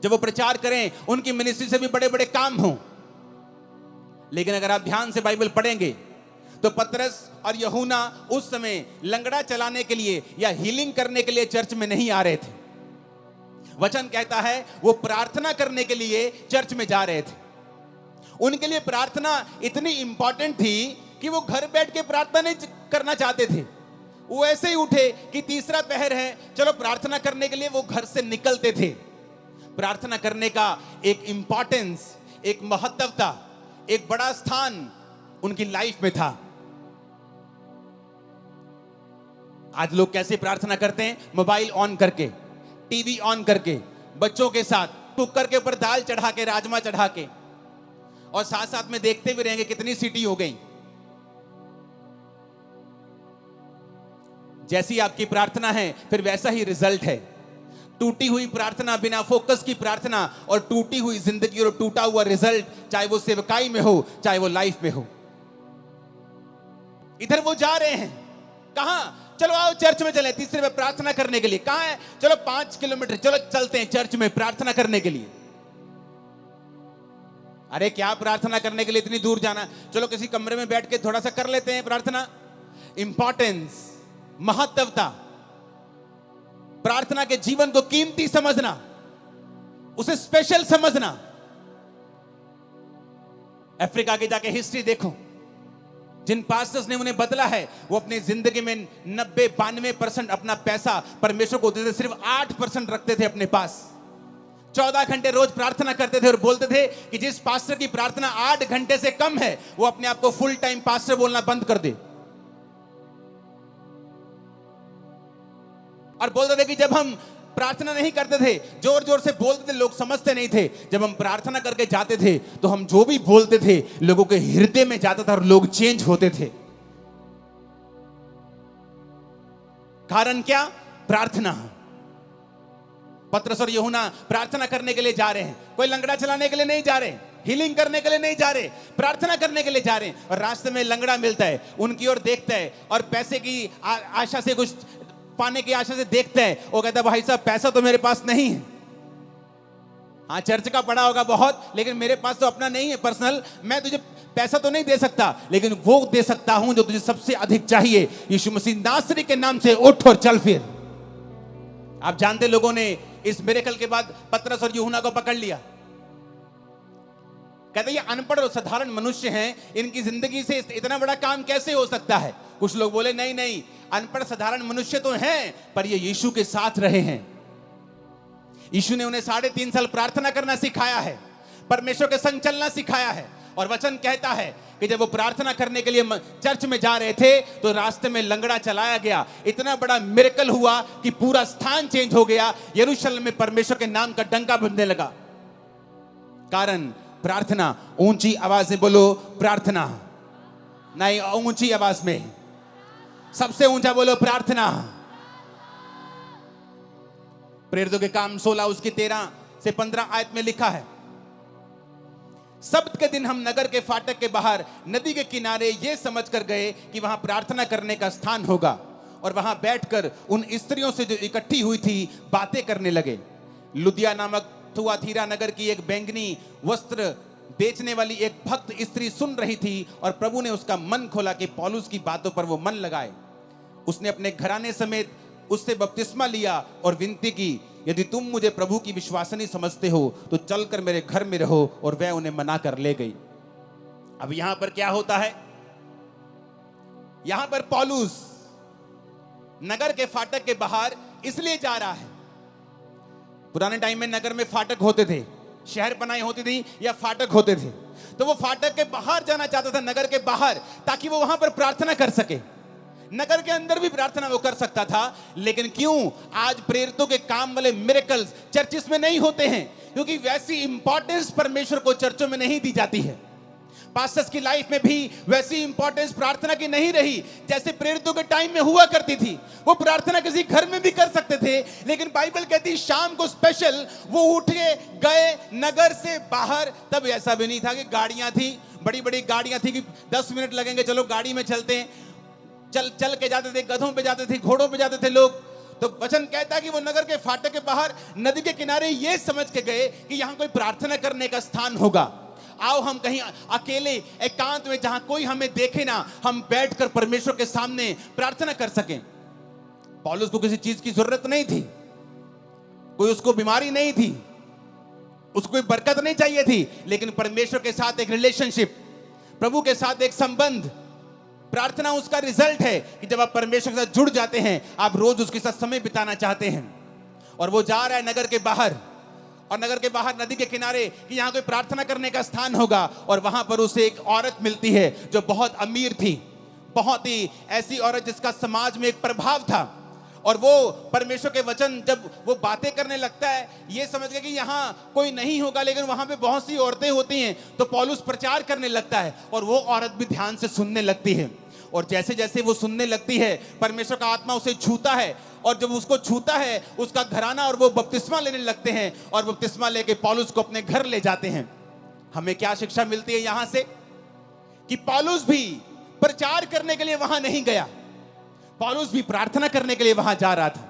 जब वो प्रचार करें उनकी मिनिस्ट्री से भी बड़े बड़े काम हों। लेकिन अगर आप ध्यान से बाइबल पढ़ेंगे तो पतरस और यूहन्ना उस समय लंगड़ा चलाने के लिए या हीलिंग करने के लिए चर्च में नहीं आ रहे थे। वचन कहता है वो प्रार्थना करने के लिए चर्च में जा रहे थे। उनके लिए प्रार्थना इतनी इंपॉर्टेंट थी कि वो घर बैठ के प्रार्थना नहीं करना चाहते थे। वो ऐसे ही उठे कि तीसरा पहर है, चलो प्रार्थना करने के लिए वो घर से निकलते थे। प्रार्थना करने का एक इंपॉर्टेंस, एक महत्वता, एक बड़ा स्थान उनकी लाइफ में था। आज लोग कैसे प्रार्थना करते हैं? मोबाइल ऑन करके, टीवी ऑन करके, बच्चों के साथ कुकर के ऊपर दाल चढ़ा के, राजमा चढ़ा के, और साथ साथ में देखते भी रहेंगे कितनी सीटी हो गई। जैसी आपकी प्रार्थना है फिर वैसा ही रिजल्ट है। टूटी हुई प्रार्थना, बिना फोकस की प्रार्थना और टूटी हुई जिंदगी और टूटा हुआ रिजल्ट, चाहे वो सेवकाई में हो चाहे वो लाइफ में हो। इधर वो जा रहे हैं, कहां? चलो आओ चर्च में चले, तीसरे में प्रार्थना करने के लिए। कहां है? चलो 5 किलोमीटर, चलो चलते हैं चर्च में प्रार्थना करने के लिए। अरे क्या प्रार्थना करने के लिए इतनी दूर जाना? चलो किसी कमरे में बैठ के थोड़ा सा कर लेते हैं प्रार्थना। इंपॉर्टेंस, महत्वता, प्रार्थना के जीवन को कीमती समझना, उसे स्पेशल समझना। अफ्रीका के जाके हिस्ट्री देखो, जिन पास्टर्स ने उन्हें बदला है वो अपनी जिंदगी में 90-92% अपना पैसा परमेश्वर को देते, सिर्फ 8% रखते थे अपने पास। 14 घंटे रोज प्रार्थना करते थे और बोलते थे कि जिस पास्टर की प्रार्थना 8 घंटे से कम है वो अपने आप को फुल टाइम पास्टर बोलना बंद कर दे। और बोलते थे कि जब हम प्रार्थना नहीं करते थे, जोर जोर से बोलते थे, लोग समझते नहीं थे। जब हम प्रार्थना करके जाते थे तो हम जो भी बोलते थे लोगों के हृदय में जाता था और लोग चेंज होते थे। कारण क्या? प्रार्थना। पतरस और यूहन्ना प्रार्थना करने के लिए जा रहे हैं। कोई लंगड़ा चलाने के लिए नहीं जा रहे, हीलिंग करने के लिए नहीं जा रहे, प्रार्थना करने के लिए जा रहे हैं। और रास्ते में लंगड़ा मिलता है, उनकी ओर देखता है और पैसे की आशा से, कुछ पाने की आशा से देखता है। वो कहता है भाई साहब पैसा तो मेरे पास नहीं है, हाँ चर्च का पड़ा होगा बहुत, लेकिन मेरे पास तो अपना नहीं है पर्सनल, मैं तुझे पैसा तो नहीं दे सकता, लेकिन वो दे सकता हूं जो तुझे सबसे अधिक चाहिए। यीशु मसीह नासरी के नाम से उठ और चल फिर। आप जानते लोगों ने इस मिरेकल के बाद पतरस और यूहन्ना को पकड़ लिया। कहते ये अनपढ़ और साधारण मनुष्य हैं, इनकी जिंदगी से इतना बड़ा काम कैसे हो सकता है। कुछ लोग बोले नहीं नहीं, अनपढ़ साधारण मनुष्य तो हैं, पर ये यीशु के साथ रहे हैं। यीशु ने उन्हें 3.5 साल प्रार्थना करना सिखाया है, परमेश्वर के संग चलना सिखाया है। और वचन कहता है कि जब वो प्रार्थना करने के लिए चर्च में जा रहे थे तो रास्ते में लंगड़ा चलाया गया। इतना बड़ा मिरेकल हुआ कि पूरा स्थान चेंज हो गया। यरूशलेम में परमेश्वर के नाम का डंका बजने लगा। कारण प्रार्थना। ऊंची आवाज से बोलो प्रार्थना। नहीं, ऊंची आवाज में, सबसे ऊंचा बोलो प्रार्थना। प्रेरितों के काम 16 उसकी 13 से 15 आयत में लिखा है, सब्त के दिन हम नगर के फाटक के बाहर नदी के किनारे ये समझकर गए कि वहां प्रार्थना करने का स्थान होगा, और वहां बैठकर उन स्त्रियों से जो इकट्ठी हुई थी बातें करने लगे। लुदिया नामक थुआतीरा नगर की एक बैंगनी वस्त्र बेचने वाली एक भक्त स्त्री सुन रही थी, और प्रभु ने उसका मन खोला कि पौलुस की बातों पर वो मन लगाए। उसने अपने घराने समेत उससे बपतिस्मा लिया और विनती की, यदि तुम मुझे प्रभु की विश्वासनी समझते हो तो चलकर मेरे घर में रहो, और वह उन्हें मना कर ले गई। अब यहां पर क्या होता है, यहां पर पौलुस नगर के फाटक के बाहर इसलिए जा रहा है। पुराने टाइम में नगर में फाटक होते थे, शहर बनाई होती थी या फाटक होते थे, तो वो फाटक के बाहर जाना चाहता था, नगर के बाहर, ताकि वो वहां पर प्रार्थना कर सके। नगर के अंदर भी प्रार्थना वो कर सकता था, लेकिन क्यों आज प्रेरितों के काम वाले मिरेकल्स चर्चिस में नहीं होते हैं? क्योंकि वैसी इंपॉर्टेंस परमेश्वर को चर्चों में नहीं दी जाती है। पास्टर्स की लाइफ में भी वैसी इंपॉर्टेंस प्रार्थना की नहीं रही जैसे प्रेरितों के टाइम में हुआ करती थी। वो प्रार्थना किसी घर में भी कर सकते थे, लेकिन बाइबल कहती शाम को स्पेशल वो उठ के गए नगर से बाहर। तब ऐसा भी नहीं था कि गाड़ियां थी, बड़ी बड़ी गाड़ियां थी कि 10 मिनट लगेंगे, चलो गाड़ी में चलते हैं। चल के जाते थे, गधों पे जाते थे, घोड़ों पे जाते थे लोग। तो वचन कहता है कि वो नगर के फाटक के बाहर नदी के किनारे ये समझ के गए कि यहां कोई प्रार्थना करने का स्थान होगा। आओ हम कहीं अकेले एकांत में, जहां कोई हमें देखे ना, हम बैठकर परमेश्वर के सामने प्रार्थना कर सकें। पौलुस को किसी चीज की जरूरत नहीं थी, कोई उसको बीमारी नहीं थी, उसको कोई बरकत नहीं चाहिए थी, लेकिन परमेश्वर के साथ एक रिलेशनशिप, प्रभु के साथ एक संबंध। प्रार्थना उसका रिजल्ट है कि जब आप परमेश्वर के साथ जुड़ जाते हैं, आप रोज उसके साथ समय बिताना चाहते हैं। और वो जा रहा है नगर के बाहर, और नगर के बाहर नदी के किनारे कि यहां कोई प्रार्थना करने का स्थान होगा। और वहां पर उसे एक औरत मिलती है जो बहुत अमीर थी, बहुत ही ऐसी औरत जिसका समाज में एक प्रभाव था। और वो परमेश्वर के वचन जब वो बातें करने लगता है, ये समझ गया कि यहाँ कोई नहीं होगा, लेकिन वहां पे बहुत सी औरतें होती हैं। तो पौलुस प्रचार करने लगता है, और वो औरत भी ध्यान से सुनने लगती है। और जैसे जैसे वो सुनने लगती है, परमेश्वर का आत्मा उसे छूता है, और जब उसको छूता है उसका घराना और वो बपतिस्मा लेने लगते हैं, और बपतिस्मा लेके पौलुस को अपने घर ले जाते हैं। हमें क्या शिक्षा मिलती है यहां से? कि पौलुस भी प्रचार करने के लिए वहां नहीं गया, पौलुस भी प्रार्थना करने के लिए वहां जा रहा था।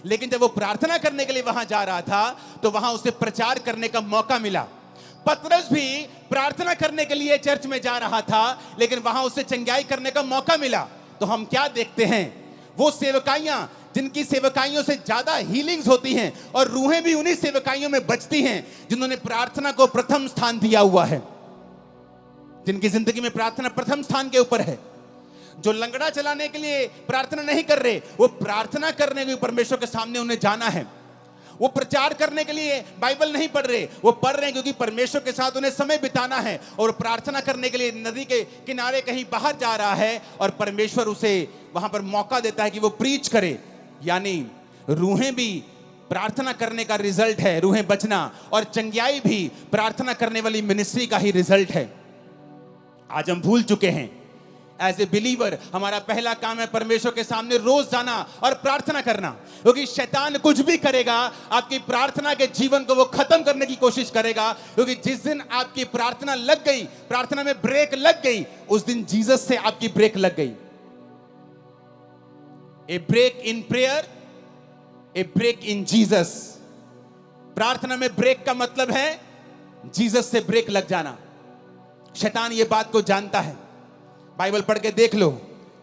लेकिन जब वो प्रार्थना करने के लिए वहां जा रहा था तो वहां उसे प्रचार करने का मौका मिला। पतरस भी प्रार्थना करने के लिए चर्च में जा रहा था, लेकिन वहां उसे चंगाई करने का मौका मिला। तो हम क्या देखते हैं? वो सेवकाइयां जिनकी सेवकाइयों से ज्यादा हीलिंग्स होती हैं, और रूहें भी उन्हीं सेवकाइयों में बचती हैं जिन्होंने प्रार्थना को प्रथम स्थान दिया हुआ है, जिनकी जिंदगी में प्रार्थना प्रथम स्थान के ऊपर है। जो लंगड़ा चलाने के लिए प्रार्थना नहीं कर रहे, वो प्रार्थना करने के परमेश्वर के सामने उन्हें जाना है। वो प्रचार करने के लिए बाइबल नहीं पढ़ रहे, वो पढ़ रहे हैं क्योंकि परमेश्वर के साथ उन्हें समय बिताना है। और प्रार्थना करने के लिए नदी के किनारे कहीं बाहर जा रहा है, और परमेश्वर उसे वहां पर मौका देता है कि वो प्रीच करे। यानी रूहें भी प्रार्थना करने का रिजल्ट है, रूहें बचना, और चंगाई भी प्रार्थना करने वाली मिनिस्ट्री का ही रिजल्ट है। आज हम भूल चुके हैं। एज ए बिलीवर हमारा पहला काम है परमेश्वर के सामने रोज जाना और प्रार्थना करना, क्योंकि शैतान कुछ भी करेगा, आपकी प्रार्थना के जीवन को वो खत्म करने की कोशिश करेगा। क्योंकि जिस दिन आपकी प्रार्थना लग गई, प्रार्थना में ब्रेक लग गई, उस दिन जीसस से आपकी ब्रेक लग गई। A break in prayer, a break in Jesus. प्रार्थना में ब्रेक का मतलब है जीसस से ब्रेक लग जाना। शैतान ये बात को जानता है। बाइबल पढ़ के देख लो,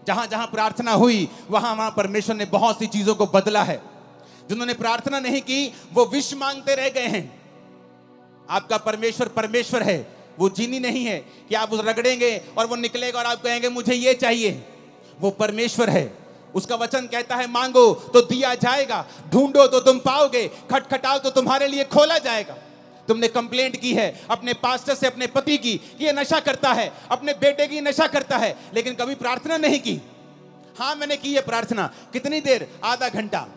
जहां जहां प्रार्थना हुई वहां वहां परमेश्वर ने बहुत सी चीजों को बदला है। जिन्होंने प्रार्थना नहीं की वो विष मांगते रह गए हैं। आपका परमेश्वर परमेश्वर है, वो जीनी नहीं है कि आप उस रगड़ेंगे और वो निकलेगा और आप कहेंगे मुझे ये चाहिए। वो परमेश्वर है, उसका वचन कहता है मांगो तो दिया जाएगा, ढूंढो तो तुम पाओगे, खटखटाओ तो तुम्हारे लिए खोला जाएगा। तुमने कंप्लेंट की है अपने पास्टर से, अपने पति की कि ये नशा करता है, अपने बेटे की नशा करता है, लेकिन कभी प्रार्थना नहीं की। हाँ मैंने की है प्रार्थना। कितनी देर? आधा घंटा।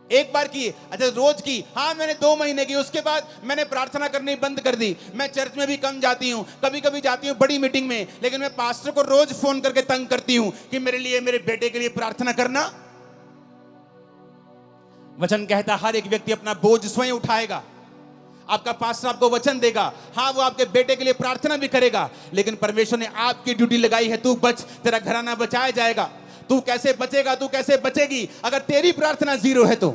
एक बार की? अच्छा रोज की? हाँ मैंने 2 महीने की। उसके बाद मैंने प्रार्थना करनी बंद कर दी। मैं चर्च में भी कम जाती हूँ, कभी कभी जाती हूँ बड़ी मीटिंग में, लेकिन मैं पास्टर को रोज फोन करके तंग करती हूँ कि मेरे लिए, मेरे बेटे के लिए प्रार्थना करना। वचन कहता हर एक व्यक्ति अपना बोझ स्वयं उठाएगा। आपका पास्टर आपको वचन देगा, हाँ वो आपके बेटे के लिए प्रार्थना भी करेगा, लेकिन परमेश्वर ने आपकी ड्यूटी लगाई है, तू बच, तेरा घराना बचाया जाएगा। तू कैसे बचेगा, तू कैसे बचेगी अगर तेरी प्रार्थना जीरो है तो?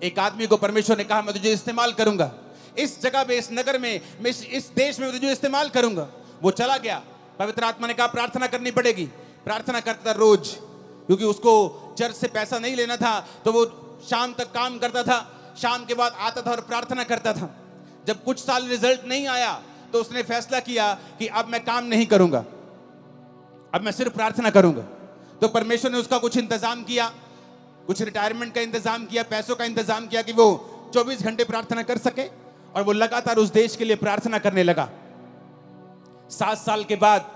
एक आदमी को परमेश्वर ने कहा मैं तुझे इस्तेमाल करूंगा, इस जगह पे, इस नगर में, मैं इस देश में तुझे इस्तेमाल करूंगा। वो चला गया। पवित्र आत्मा ने कहा प्रार्थना करनी पड़ेगी। प्रार्थना करता था रोज, क्योंकि उसको चर्च से पैसा नहीं लेना था, तो वो शाम तक काम करता था, शाम के बाद आता था और प्रार्थना करता था। जब कुछ साल रिजल्ट नहीं आया तो उसने फैसला किया कि अब मैं काम नहीं करूंगा, अब मैं सिर्फ प्रार्थना करूंगा। तो परमेश्वर ने उसका कुछ इंतजाम किया, कुछ रिटायरमेंट का इंतजाम किया, पैसों का इंतजाम किया कि वो 24 घंटे प्रार्थना कर सके, और वो लगातार उस देश के लिए प्रार्थना करने लगा। 7 साल के बाद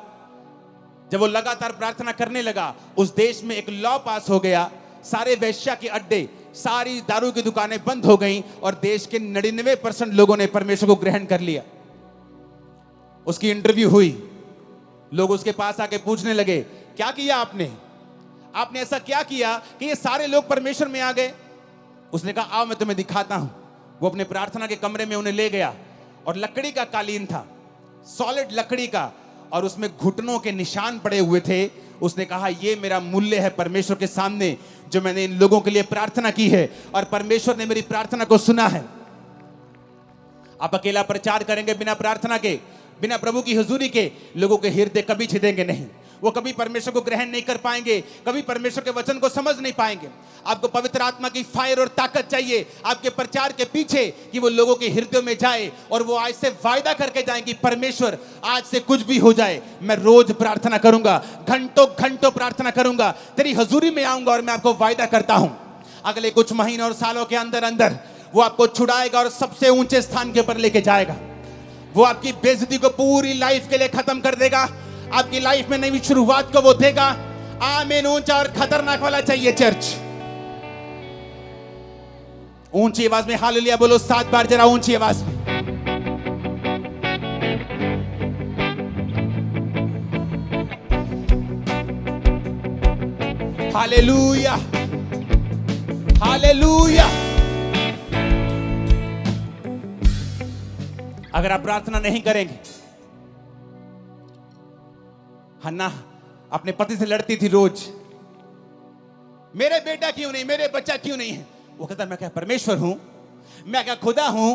जब वो लगातार प्रार्थना करने लगा, उस देश में एक लॉ पास हो गया, सारे वेश्या के अड्डे, सारी दारू की दुकानें बंद हो गईं, और देश के 99% लोगों ने परमेश्वर को ग्रहण कर लिया। उसकी इंटरव्यू हुई, लोग उसके पास आके पूछने लगे क्या किया आपने, आपने ऐसा क्या किया कि ये सारे लोग परमेश्वर में आ गए? उसने कहा आओ मैं तुम्हें दिखाता हूं। वो अपने प्रार्थना के कमरे में उन्हें ले गया, और लकड़ी का कालीन था, सॉलिड लकड़ी का, और उसमें घुटनों के निशान पड़े हुए थे। उसने कहा ये मेरा मूल्य है परमेश्वर के सामने, जो मैंने इन लोगों के लिए प्रार्थना की है, और परमेश्वर ने मेरी प्रार्थना को सुना है। आप अकेला प्रचार करेंगे बिना प्रार्थना के, बिना प्रभु की हुजूरी के, लोगों के हृदय कभी छिदेंगे नहीं, वो कभी परमेश्वर को ग्रहण नहीं कर पाएंगे, कभी परमेश्वर के वचन को समझ नहीं पाएंगे। आपको पवित्र आत्मा की फायर और ताकत चाहिए आपके प्रचार के पीछे, कि वो लोगों के हृदयों में जाए, और वो आज से वायदा करके जाए कि परमेश्वर आज से कुछ भी हो जाए, मैं रोज प्रार्थना करूंगा, घंटों घंटों प्रार्थना करूंगा, तेरी हजूरी में आऊंगा, और मैं आपको वायदा करता हूं अगले कुछ महीनों और सालों के अंदर अंदर वो आपको छुड़ाएगा और सबसे ऊंचे स्थान के ऊपर लेके जाएगा। वो आपकी बेइज्जती को पूरी लाइफ के लिए खत्म कर देगा, आपकी लाइफ में नई शुरुआत को वो देगा। आमीन। ऊंचा और खतरनाक वाला चाहिए चर्च। ऊंची आवाज में हालेलुया बोलो 7 बार, जरा ऊंची आवाज में। Hallelujah, hallelujah. अगर आप प्रार्थना नहीं करेंगे, हन्ना अपने पति से लड़ती थी रोज, मेरे बेटा क्यों नहीं, मेरे बच्चा क्यों नहीं है। वो कहता मैं क्या परमेश्वर हूं, मैं क्या खुदा हूं,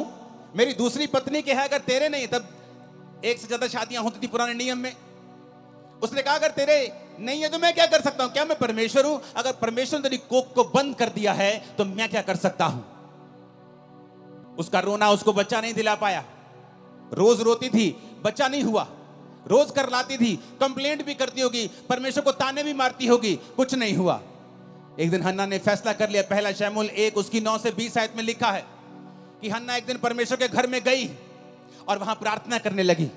मेरी दूसरी पत्नी के है, अगर तेरे नहीं, तब 1 से ज्यादा शादियां होती थी पुराने नियम में। उसने कहा अगर तेरे नहीं है तो मैं क्या कर सकता हूं, क्या मैं परमेश्वर हूं? अगर परमेश्वर ने तेरी कोख को बंद कर दिया है तो मैं क्या कर सकता हूं। उसका रोना उसको बच्चा नहीं दिला पाया, रोज रोती थी, बच्चा नहीं हुआ, रोज कर लाती थी, कंप्लेंट भी करती होगी, परमेश्वर को ताने भी मारती होगी, कुछ नहीं हुआ। एक दिन हन्ना ने फैसला कर लिया, पहला शमूएल 1 उसकी 9 से 20 आयत में लिखा है कि हन्ना एक दिन परमेश्वर के घर में गई और वहां प्रार्थना करने लगी।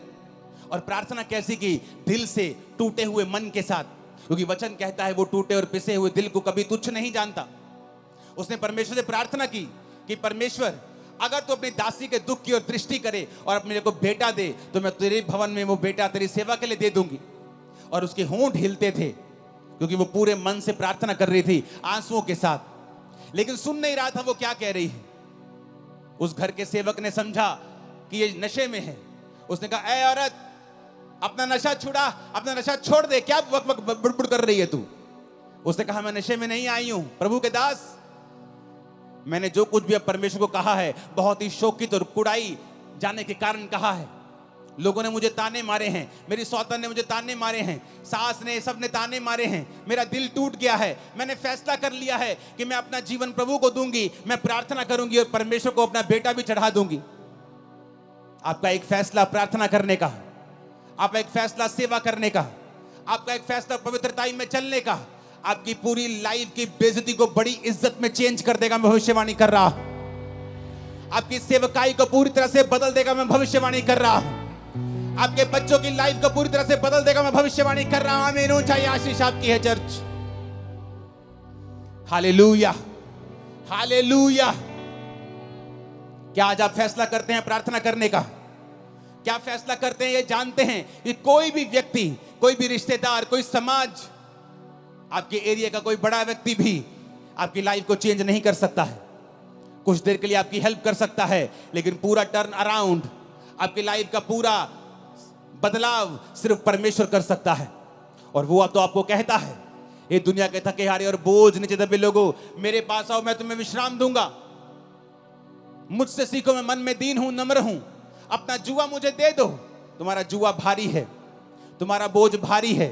और प्रार्थना कैसी की? दिल से, टूटे हुए मन के साथ, क्योंकि वचन कहता है वो टूटे और पिसे हुए दिल को कभी तुच्छ नहीं जानता। उसने परमेश्वर से प्रार्थना की कि परमेश्वर अगर तू अपनी दासी के दुख की ओर दृष्टि करे और मेरे को बेटा दे, तो मैं तेरे भवन में वो बेटा तेरी सेवा के लिए दे दूंगी। और उसके होंठ हिलते थे, क्योंकि वो पूरे मन से प्रार्थना कर रही थी, आंसुओं के साथ, लेकिन सुन नहीं रहा था वो क्या कह रही है। उस घर के सेवक ने समझा कि ये नशे में है। उसने कहा ए औरत, अपना नशा छुड़ा, अपना नशा छोड़ दे, क्या वक वक बुड़बुड़ कर रही है तू। उसने कहा मैं नशे में नहीं आई हूं प्रभु के दास, मैंने जो कुछ भी अब परमेश्वर को कहा है बहुत ही शोकित और कुड़ाई जाने के कारण कहा है। लोगों ने मुझे ताने मारे हैं, मेरी सौतन ने मुझे ताने मारे हैं, सास ने, सब ने ताने मारे हैं, मेरा दिल टूट गया है। मैंने फैसला कर लिया है कि मैं अपना जीवन प्रभु को दूंगी, मैं प्रार्थना करूंगी और परमेश्वर को अपना बेटा भी चढ़ा दूंगी। आपका एक फैसला प्रार्थना करने का, आपका एक फैसला सेवा करने का, आपका एक फैसला पवित्रताई में चलने का, आपकी पूरी लाइफ की बेइज्जती को बड़ी इज्जत में चेंज कर देगा। मैं भविष्यवाणी कर रहा हूं। आपकी सेवकाई को पूरी तरह से बदल देगा। मैं भविष्यवाणी कर रहा हूं। आपके बच्चों की लाइफ को पूरी तरह से बदल देगा। मैं भविष्यवाणी कर रहा हूं। आमीन। ऊंचाई आशीष आपकी है चर्च। Hallelujah, hallelujah. क्या आज आप फैसला करते हैं प्रार्थना करने का? क्या फैसला करते हैं? ये जानते हैं कि कोई भी व्यक्ति, कोई भी रिश्तेदार, कोई समाज, आपके एरिया का कोई बड़ा व्यक्ति भी आपकी लाइफ को चेंज नहीं कर सकता है। कुछ देर के लिए आपकी हेल्प कर सकता है, लेकिन पूरा टर्न अराउंड, आपकी लाइफ का पूरा बदलाव सिर्फ परमेश्वर कर सकता है। और वो तो आपको कहता है, ये दुनिया के थके हारे और बोझ नीचे दबे लोगों, मेरे पास आओ, मैं तुम्हें विश्राम दूंगा। मुझसे सीखो, मैं मन में दीन हूं, नम्र हूं। अपना जुआ मुझे दे दो। तुम्हारा जुआ भारी है, तुम्हारा बोझ भारी है,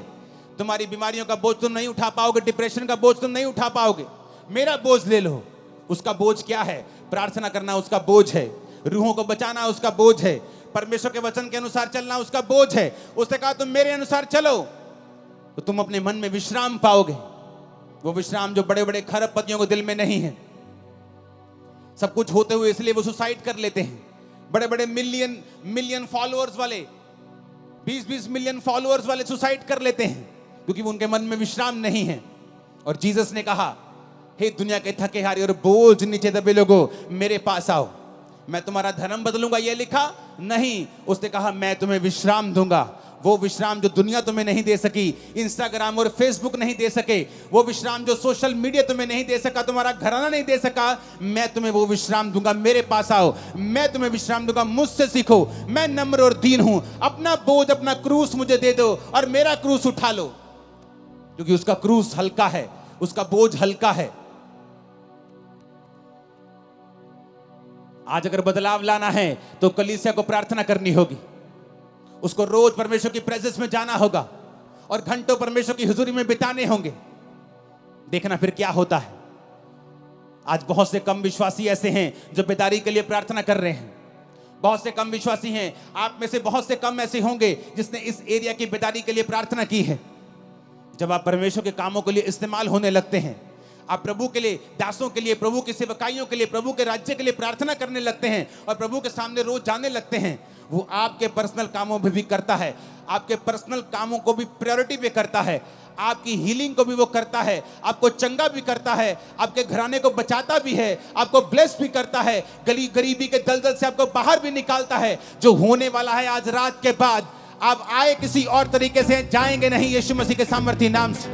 तुम्हारी बीमारियों का बोझ तुम नहीं उठा पाओगे, डिप्रेशन का बोझ तुम नहीं उठा पाओगे। मेरा बोझ ले लो। उसका बोझ क्या है? प्रार्थना करना उसका बोझ है, रूहों को बचाना उसका बोझ है, परमेश्वर के वचन के अनुसार चलना उसका बोझ है। उसने कहा तुम मेरे अनुसार चलो तो तुम अपने मन में विश्राम पाओगे। वो विश्राम जो बड़े बड़े खरबपतियों को दिल में नहीं है। सब कुछ होते हुए इसलिए वो सुसाइड कर लेते हैं। बड़े बड़े मिलियन फॉलोअर्स वाले, 20 मिलियन फॉलोअर्स वाले सुसाइड कर लेते हैं क्योंकि उनके मन में विश्राम नहीं है। और जीसस ने कहा, हे दुनिया के थके हारे और बोझ नीचे दबे लोगों, मेरे पास आओ, मैं तुम्हारा धर्म बदलूंगा। ये लिखा नहीं, उसने कहा मैं तुम्हें विश्राम दूंगा। वो विश्राम जो दुनिया तुम्हें नहीं दे सकी, इंस्टाग्राम और फेसबुक नहीं दे सके, वो विश्राम जो सोशल मीडिया तुम्हें नहीं दे सका, तुम्हारा घराना नहीं दे सका, मैं तुम्हें वो विश्राम दूंगा। मेरे पास आओ, मैं तुम्हें विश्राम दूंगा। मुझसे सीखो, मैं नम्र और दीन हूं। अपना बोझ, अपना क्रूस मुझे दे दो और मेरा क्रूस उठा लो, क्योंकि उसका क्रूस हल्का है, उसका बोझ हल्का है। आज अगर बदलाव लाना है तो कलीसिया को प्रार्थना करनी होगी। उसको रोज परमेश्वर की प्रेजेंस में जाना होगा और घंटों परमेश्वर की हुजूरी में बिताने होंगे। देखना फिर क्या होता है। आज बहुत से कम विश्वासी ऐसे हैं जो बेदारी के लिए प्रार्थना कर रहे हैं। बहुत से कम विश्वासी हैं, आप में से बहुत से कम ऐसे होंगे जिसने इस एरिया की बेदारी के लिए प्रार्थना की है। जब आप परमेश्वर के कामों के लिए इस्तेमाल होने लगते हैं, आप प्रभु के लिए, दासों के लिए, प्रभु की सेवकाइयों के लिए, प्रभु के राज्य के लिए प्रार्थना करने लगते हैं और प्रभु के सामने रोज जाने लगते हैं, वो आपके पर्सनल कामों में भी करता है। आपके पर्सनल कामों को भी प्रायोरिटी पे करता है। आपकी हीलिंग को भी वो करता है, आपको चंगा भी करता है, आपके घराने को बचाता भी है, आपको ब्लेस भी करता है, गरीबी के दलदल से आपको बाहर भी निकालता है। जो होने वाला है आज रात के बाद, आप आए किसी और तरीके से, जाएंगे नहीं यीशु मसीह के सामर्थी नाम से।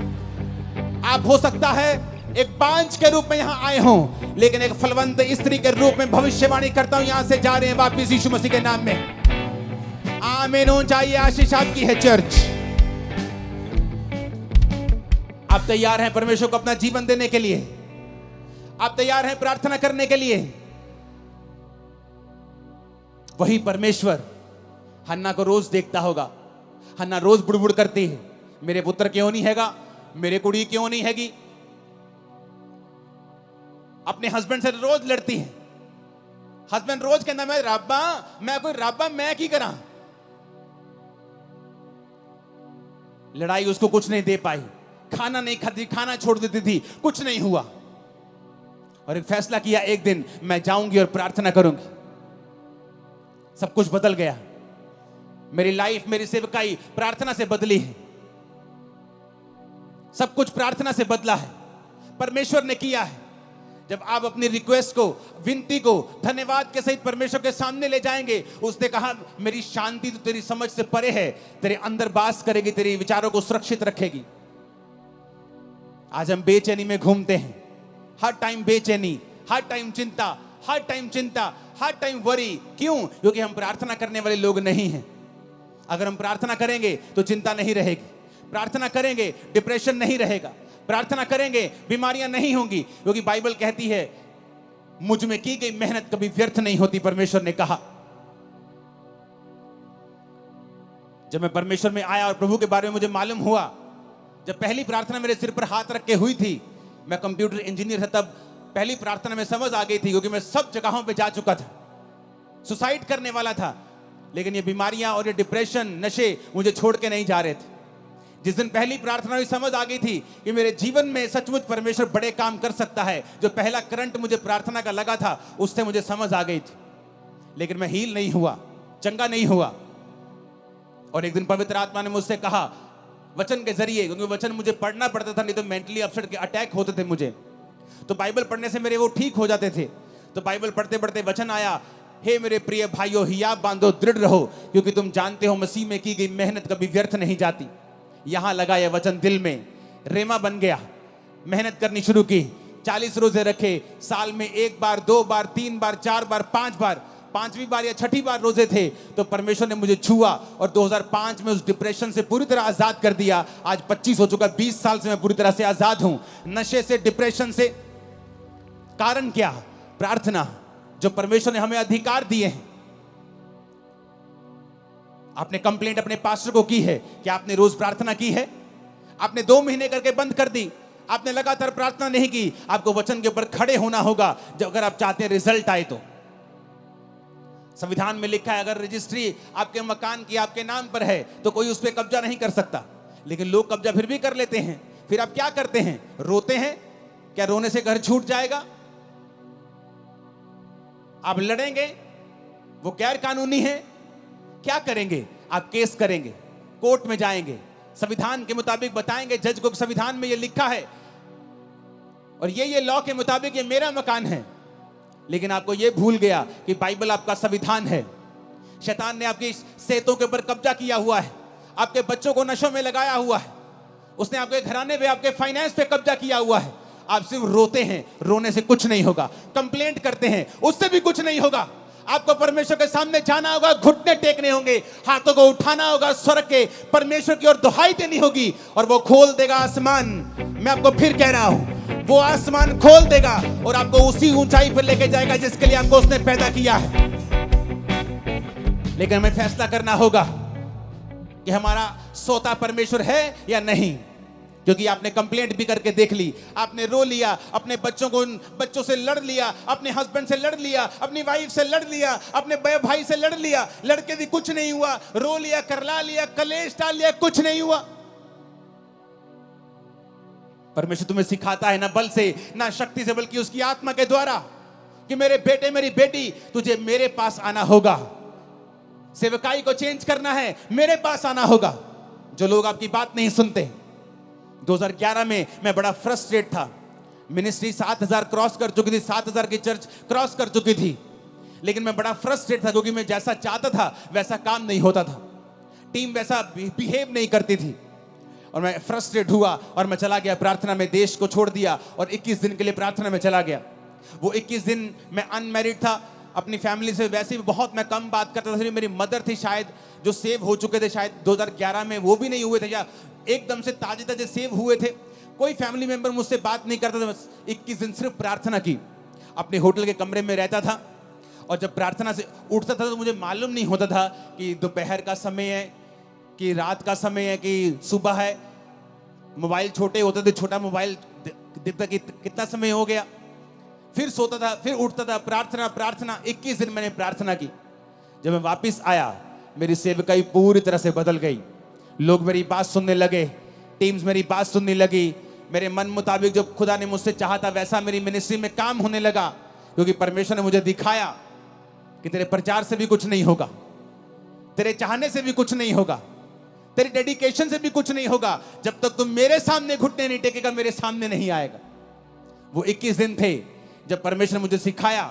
आप हो सकता है एक बांझ के रूप में यहां आए हों, लेकिन एक फलवंत स्त्री के रूप में भविष्यवाणी करता हूं, यहां से जा रहे हैं वापिस यीशु मसीह के नाम में। आमीन। चाहिए आशीष आपकी है चर्च। आप तैयार हैं परमेश्वर को अपना जीवन देने के लिए? आप तैयार हैं प्रार्थना करने के लिए? वही परमेश्वर हन्ना को रोज देखता होगा। हन्ना रोज बुड़बुड़ करती है, मेरे पुत्र क्यों नहीं हैगा, मेरे कुड़ी क्यों नहीं हैगी। अपने हस्बैंड से रोज लड़ती है। हस्बैंड रोज कहना, मैं रब्बा, मैं कोई रब्बा, मैं की करा। लड़ाई उसको कुछ नहीं दे पाई, खाना नहीं खाती, खाना छोड़ देती थी, कुछ नहीं हुआ। और एक फैसला किया, एक दिन मैं जाऊंगी और प्रार्थना करूंगी। सब कुछ बदल गया। मेरी लाइफ, मेरी सेवकाई प्रार्थना से बदली है। सब कुछ प्रार्थना से बदला है, परमेश्वर ने किया है। जब आप अपनी रिक्वेस्ट को, विनती को धन्यवाद के सहित परमेश्वर के सामने ले जाएंगे, उसने कहा मेरी शांति तो तेरी समझ से परे है, तेरे अंदर वास करेगी, तेरे विचारों को सुरक्षित रखेगी। आज हम बेचैनी में घूमते हैं, हर टाइम बेचैनी, हर टाइम चिंता, हर टाइम चिंता, हर टाइम वरी। क्यों? क्योंकि हम प्रार्थना करने वाले लोग नहीं हैं। अगर हम प्रार्थना करेंगे तो चिंता नहीं रहेगी, प्रार्थना करेंगे डिप्रेशन नहीं रहेगा, प्रार्थना करेंगे बीमारियां नहीं होंगी, क्योंकि बाइबल कहती है मुझ में की गई मेहनत कभी व्यर्थ नहीं होती। परमेश्वर ने कहा। जब मैं परमेश्वर में आया और प्रभु के बारे में मुझे मालूम हुआ, जब पहली प्रार्थना मेरे सिर पर हाथ रख के हुई थी, मैं कंप्यूटर इंजीनियर था, तब पहली प्रार्थना में समझ आ गई थी, क्योंकि मैं सब जगहों पे जा चुका था, सुसाइड करने वाला था, लेकिन ये बीमारियां और ये डिप्रेशन, नशे मुझे छोड़ के नहीं जा रहे थे। जिस दिन पहली प्रार्थना में समझ आ गई थी कि मेरे जीवन में सचमुच परमेश्वर बड़े काम कर सकता है, जो पहला करंट मुझे प्रार्थना का लगा था, उससे मुझे समझ आ गई थी, लेकिन मैं हील नहीं हुआ, चंगा नहीं हुआ। और एक दिन पवित्र आत्मा ने मुझसे कहा वचन के जरिए, क्योंकि वचन मुझे पढ़ना पड़ता था, नहीं तो मेंटली अपसेट के अटैक होते थे मुझे, तो बाइबल पढ़ने से मेरे वो ठीक हो जाते थे। तो बाइबल पढ़ते पढ़ते वचन आया, हे मेरे प्रिय भाइयों, हियाव बांधो, दृढ़ रहो, क्योंकि तुम जानते हो मसीह में की गई मेहनत कभी व्यर्थ नहीं जाती। यहां लगा यह वचन दिल में, रेमा बन गया, मेहनत करनी शुरू की, 40 रोजे रखे, साल में 1 बार, 2 बार, 3 बार, 4 बार, 5 बार, 5वीं बार या 6ठी बार रोजे थे तो परमेश्वर ने मुझे छुआ और 2005 में उस डिप्रेशन से पूरी तरह आजाद कर दिया। आज 25 हो चुका, 20 साल से मैं पूरी तरह से आजाद हूं, नशे से, डिप्रेशन से। कारण क्या? प्रार्थना, जो परमेश्वर ने हमें अधिकार दिए हैं। आपने कंप्लेंट अपने पास्टर को की है कि आपने रोज प्रार्थना की है? आपने 2 महीने करके बंद कर दी, आपने लगातार प्रार्थना नहीं की। आपको वचन के ऊपर खड़े होना होगा जब अगर आप चाहते हैं रिजल्ट आए तो। संविधान में लिखा है अगर रजिस्ट्री आपके मकान की आपके नाम पर है तो कोई उस पर कब्जा नहीं कर सकता, लेकिन लोग कब्जा फिर भी कर लेते हैं। फिर आप क्या करते हैं? रोते हैं। क्या रोने से घर छूट जाएगा? आप लड़ेंगे, वो गैर कानूनी है। क्या करेंगे? आप केस करेंगे, कोर्ट में जाएंगे, संविधान के मुताबिक बताएंगे जज को संविधान में ये लिखा है और ये लॉ के मुताबिक ये मेरा मकान है। लेकिन आपको ये भूल गया कि बाइबल आपका संविधान है। शैतान ने आपकी सेहतों के ऊपर कब्जा किया हुआ है, आपके बच्चों को नशों में लगाया हुआ है, उसने आपके घराने पे, आपके फाइनेंस पे कब्जा किया हुआ है। आप सिर्फ रोते हैं, रोने से कुछ नहीं होगा। कंप्लेंट करते हैं, उससे भी कुछ नहीं होगा। आपको परमेश्वर के सामने जाना होगा, घुटने टेकने होंगे, हाथों को उठाना होगा, स्वर के परमेश्वर की ओर दुहाई देनी होगी और वो खोल देगा आसमान। मैं आपको फिर कह रहा हूं, वो आसमान खोल देगा और आपको उसी ऊंचाई पर लेके जाएगा जिसके लिए आपको उसने पैदा किया है। लेकिन हमें फैसला करना होगा कि हमारा सोता परमेश्वर है या नहीं। क्योंकि आपने कंप्लेंट भी करके देख ली, आपने रो लिया, अपने बच्चों से लड़ लिया, अपने हस्बैंड से लड़ लिया, अपनी वाइफ से लड़ लिया, अपने भाई से लड़ लिया, लड़के भी कुछ नहीं हुआ, रो लिया, करला लिया, कलेश डाल लिया, कुछ नहीं हुआ। परमेश्वर तुम्हें सिखाता है ना बल से ना शक्ति से, बल्कि उसकी आत्मा के द्वारा कि मेरे बेटे, मेरी बेटी, तुझे मेरे पास आना होगा। सेवकाई को चेंज करना है, मेरे पास आना होगा। जो लोग आपकी बात नहीं सुनते। 2011 में मैं बड़ा फ्रस्ट्रेट था। मिनिस्ट्री 7000 क्रॉस कर चुकी थी, 7000 की चर्च क्रॉस कर चुकी थी, लेकिन मैं बड़ा फ्रस्ट्रेट था क्योंकि मैं जैसा चाहता था वैसा काम नहीं होता था, टीम वैसा बिहेव नहीं करती थी। और मैं फ्रस्ट्रेट हुआ और मैं चला गया प्रार्थना में, देश को छोड़ दिया और 21 दिन के लिए प्रार्थना में चला गया। वो 21 दिन मैं अनमैरिड था, अपनी फैमिली से वैसे भी बहुत मैं कम बात करता था। मेरी मदर थी शायद, जो सेव हो चुके थे शायद 2011 में, वो भी नहीं हुए थे या एकदम से ताजे ताजे सेव हुए थे। कोई फैमिली मेंबर मुझसे बात नहीं करता था। बस 21 दिन सिर्फ प्रार्थना की। अपने होटल के कमरे में रहता था और जब प्रार्थना से उठता था तो मुझे मालूम नहीं होता था कि दोपहर का समय है कि रात का समय है कि सुबह है। मोबाइल छोटे होते थे, छोटा मोबाइल देखता कि कितना समय हो गया। फिर सोता था, फिर उठता था, प्रार्थना प्रार्थना। 21 दिन मैंने प्रार्थना की। जब मैं वापस आया, मेरी सेवकाई पूरी तरह से बदल गई। लोग मेरी बात सुनने लगे, टीम्स मेरी बात सुनने लगी। मेरे मन मुताबिक जो खुदा ने मुझसे चाहा था वैसा मेरी मिनिस्ट्री में काम होने लगा, क्योंकि परमेश्वर ने मुझे दिखाया कि तेरे प्रचार से भी कुछ नहीं होगा, तेरे चाहने से भी कुछ नहीं होगा, तेरे डेडिकेशन से भी कुछ नहीं होगा। जब तक तुम मेरे सामने घुटने नहीं टेकेगा, मेरे सामने नहीं आएगा। वो 21 दिन थे जब परमेश्वर ने मुझे सिखाया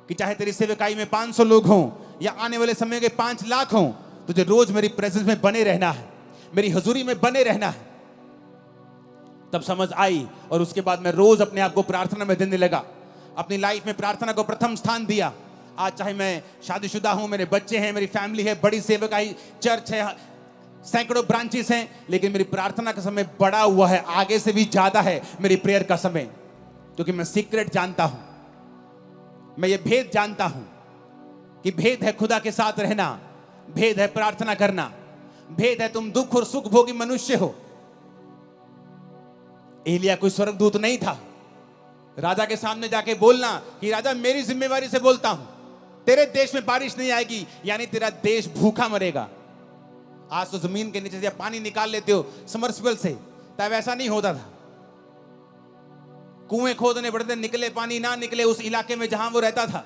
कि चाहे तेरी सेवकाई में 500 लोग हों या आने वाले समय के 5 लाख हों, तुझे रोज मेरी प्रेजेंस में बने रहना है, मेरी हजूरी में बने रहना है। तब समझ आई और उसके बाद मैं रोज अपने आप को प्रार्थना में देने लगा। अपनी लाइफ में प्रार्थना को प्रथम स्थान दिया। आज चाहे मैं शादीशुदा हूं, मेरे बच्चे हैं, मेरी फैमिली है, बड़ी सेवकाई चर्च है, सैकड़ों ब्रांचेस हैं, लेकिन मेरी प्रार्थना का समय बड़ा हुआ है, आगे से भी ज्यादा है मेरी प्रेयर का समय। क्योंकि मैं सीक्रेट जानता हूं, मैं ये भेद जानता हूं कि भेद है खुदा के साथ रहना, भेद है प्रार्थना करना, भेद है तुम दुख और सुख भोगी मनुष्य हो। एलिया कोई स्वर्गदूत नहीं था। राजा के सामने जाके बोलना कि राजा मेरी जिम्मेवारी से बोलता हूं, तेरे देश में बारिश नहीं आएगी, यानी तेरा देश भूखा मरेगा। आज तो जमीन के नीचे से पानी निकाल लेते हो समर्सिबल से, तब ऐसा नहीं होता था। कुएं खोदने पड़ते, निकले पानी ना निकले उस इलाके में जहां वो रहता था।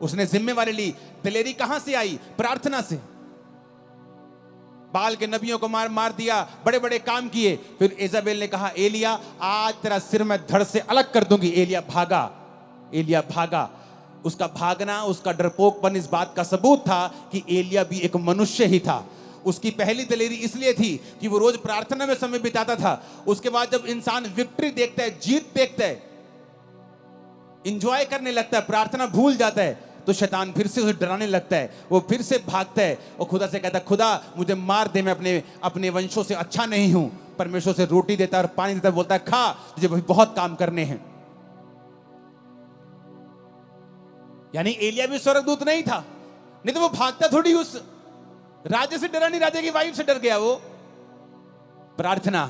उसने जिम्मेवारी ली। दिलेरी कहां से आई? प्रार्थना से। बाल के नबियों को मार दिया, बड़े बड़े काम किए। फिर इजाबेल ने कहा एलिया आज तेरा सिर मैं धड़ से अलग कर दूंगी। एलिया भागा, एलिया भागा। उसका भागना, उसका डरपोकपन इस बात का सबूत था कि एलिया भी एक मनुष्य ही था। उसकी पहली दिलेरी इसलिए थी कि वो रोज प्रार्थना में समय बिताता था। उसके बाद जब इंसान विक्ट्री देखता है, जीत देखता है, इंजॉय करने लगता है, प्रार्थना भूल जाता है, तो शैतान फिर से उसे डराने लगता है। वो फिर से भागता है और खुदा से कहता है खुदा मुझे मार दे, मैं अपने वंशों से अच्छा नहीं हूं। परमेश्वर से रोटी देता है और पानी देता है, बोलता है खा, तुझे बहुत काम करने हैं। यानी एलिया भी स्वर्गदूत नहीं था, नहीं तो वो भागता थोड़ी। उस राजा से डरा नहीं, राजा की वाइफ से डर गया वो। प्रार्थना,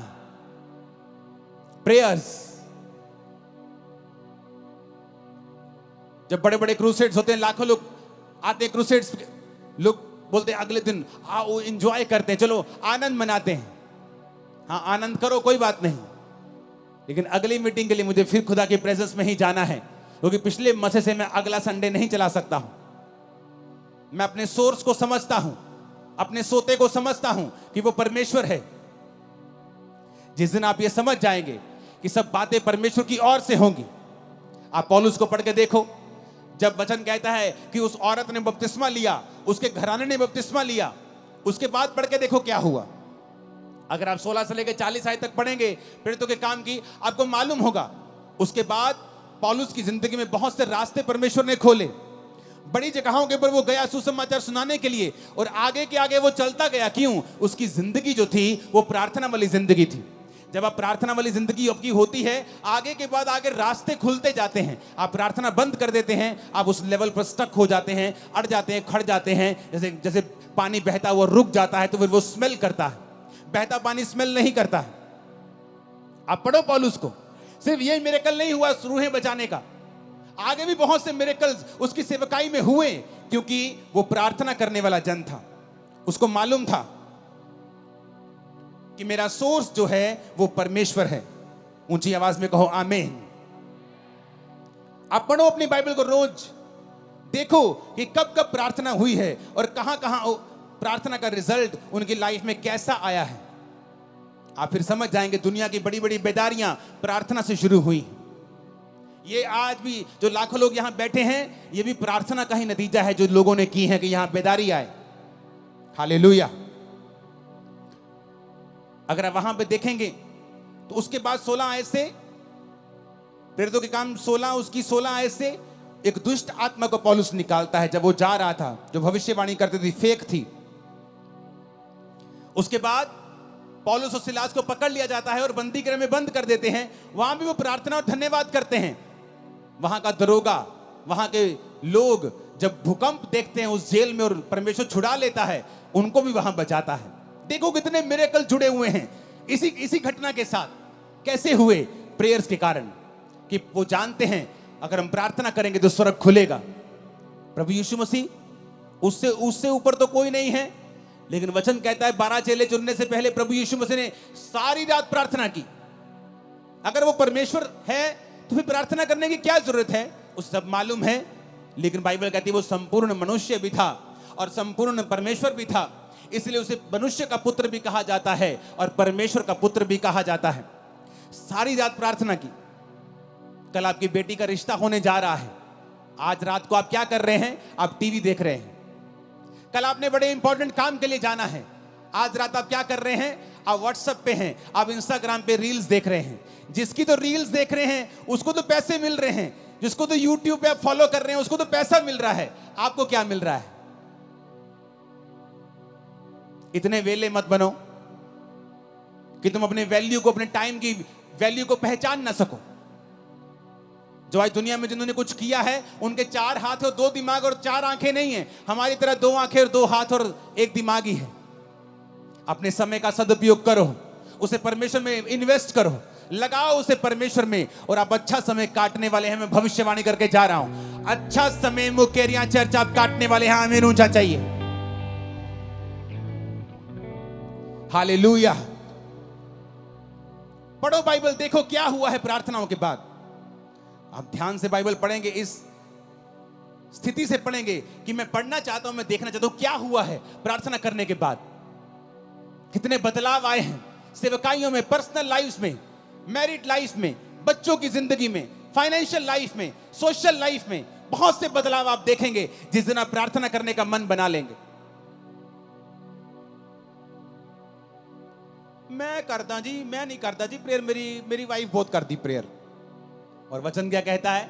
प्रेयर्स। जब बड़े बड़े क्रूसेड्स होते हैं, लाखों लोग आते हैं क्रूसेड्स, लोग बोलते हैं अगले दिन आओ एंजॉय करते हैं, चलो आनंद मनाते हैं। हाँ आनंद करो, कोई बात नहीं, लेकिन अगली मीटिंग के लिए मुझे फिर खुदा के प्रेजेंस में ही जाना है, क्योंकि पिछले मसे से मैं अगला संडे नहीं चला सकता हूं। मैं अपने सोर्स को समझता हूं, अपने सोते को समझता हूं कि वो परमेश्वर है। जिस दिन आप ये समझ जाएंगे कि सब बातें परमेश्वर की ओर से होंगी। आप पौलुस को पढ़ के देखो, जब वचन कहता है कि उस औरत ने बपतिस्मा लिया, उसके घराने ने बपतिस्मा लिया, उसके बाद पढ़ के देखो क्या हुआ। अगर आप 16 से लेकर 40 आयत तक पढ़ेंगे प्रेरितों के काम की, आपको मालूम होगा उसके बाद पौलुस की जिंदगी में बहुत से रास्ते परमेश्वर ने खोले। बड़ी जगहों के ऊपर वो गया सुसमाचार सुनाने के लिए, और आगे के आगे वो चलता गया। क्यों? उसकी जिंदगी जो थी वो प्रार्थना वाली जिंदगी थी। जब आप प्रार्थना वाली जिंदगी आपकी होती है, आगे के बाद आगे रास्ते खुलते जाते हैं। आप प्रार्थना बंद कर देते हैं, आप उस लेवल पर स्टक हो जाते हैं, अड़ जाते हैं, खड़ जाते हैं। जैसे जैसे पानी बहता हुआ रुक जाता है तो फिर वो स्मेल करता है, बहता पानी स्मेल नहीं करता है। आप पढ़ो पौलुस को, सिर्फ ये मिरेकल नहीं हुआ रूहें बचाने का, आगे भी बहुत से मिरेकल्स उसकी सेवकाई में हुए, क्योंकि वो प्रार्थना करने वाला जन था। उसको मालूम था कि मेरा सोर्स जो है वो परमेश्वर है। ऊंची आवाज में कहो आमीन। आप पढ़ो अपनी बाइबल को, रोज देखो कि कब कब प्रार्थना हुई है और कहां कहां प्रार्थना का रिजल्ट उनकी लाइफ में कैसा आया है। आप फिर समझ जाएंगे दुनिया की बड़ी बड़ी बेदारियां प्रार्थना से शुरू हुई। ये आज भी जो लाखों लोग यहां बैठे हैं, ये भी प्रार्थना का ही नतीजा है जो लोगों ने की है कि यहां बेदारी आए। हालेलुया। अगर आप वहां पे देखेंगे तो उसके बाद 16 आयत से, प्रेरितों के काम 16 उसकी 16 आयत से एक दुष्ट आत्मा को पौलुस निकालता है। जब वो जा रहा था, जो भविष्यवाणी करती थी फेक थी। उसके बाद पौलुस और सिलास को पकड़ लिया जाता है और बंदी गृह में बंद कर देते हैं। वहां भी वो प्रार्थना और धन्यवाद करते हैं। वहां का दरोगा, वहां के लोग जब भूकंप देखते हैं उस जेल में और परमेश्वर छुड़ा लेता है, उनको भी वहां बचाता है। देखो कितने मिरेकल जुड़े हुए हैं इसी घटना के साथ। कैसे हुए? प्रेयर्स के कारण, कि वो जानते हैं अगर हम प्रार्थना करेंगे तो स्वर्ग खुलेगा। प्रभु यीशु मसीह उससे ऊपर तो कोई नहीं है, लेकिन वचन कहता है 12 चेले चुनने से पहले प्रभु यीशु मसीह ने सारी रात प्रार्थना की। अगर वो परमेश्वर है तो फिर प्रार्थना करने की क्या जरूरत है? उसे सब मालूम है। लेकिन बाइबल कहती है वो संपूर्ण मनुष्य भी था और संपूर्ण परमेश्वर भी था, इसलिए उसे मनुष्य का पुत्र भी कहा जाता है और परमेश्वर का पुत्र भी कहा जाता है। सारी रात प्रार्थना की। कल आपकी बेटी का रिश्ता होने जा रहा है। आज रात को आप क्या कर रहे हैं? आप टीवी देख रहे हैं। कल आपने बड़े इंपॉर्टेंट काम के लिए जाना है। आज रात आप क्या कर रहे हैं? आप व्हाट्सएप पे हैं, आप इंस्टाग्राम पे रील्स देख रहे हैं। जिसकी तो रील्स देख रहे हैं उसको तो पैसे मिल रहे हैं, जिसको तो यूट्यूब पे आप फॉलो कर रहे हैं उसको तो पैसा मिल रहा है। आपको क्या मिल रहा है? इतने वेले मत बनो कि तुम अपने वैल्यू को, अपने टाइम की वैल्यू को पहचान ना सको। जो आज दुनिया में जिन्होंने कुछ किया है, उनके 4 हाथ और 2 दिमाग और 4 आंखें नहीं है। हमारी तरह 2 आंखें और 2 हाथ और 1 दिमाग ही है। अपने समय का सदुपयोग करो, उसे परमेश्वर में इन्वेस्ट करो, लगाओ उसे परमेश्वर में, और आप अच्छा समय काटने वाले हैं। मैं भविष्यवाणी करके जा रहा हूं, अच्छा समय मुकेरिया चर्च आप काटने वाले हैं। आमीन ऊंचा चाहिए। हालेलुया। पढ़ो बाइबल, देखो क्या हुआ है प्रार्थनाओं के बाद। आप ध्यान से बाइबल पढ़ेंगे, इस स्थिति से पढ़ेंगे कि मैं पढ़ना चाहता हूं, मैं देखना चाहता हूं क्या हुआ है प्रार्थना करने के बाद। कितने बदलाव आए हैं सेवकाइयों में, पर्सनल लाइफ में, मैरिड लाइफ में, बच्चों की जिंदगी में, फाइनेंशियल लाइफ में, सोशल लाइफ में। बहुत से बदलाव आप देखेंगे जिस दिन आप प्रार्थना करने का मन बना लेंगे। मैं करता जी, मैं नहीं करता जी प्रेयर, मेरी वाइफ बहुत करती प्रेयर। और वचन क्या कहता है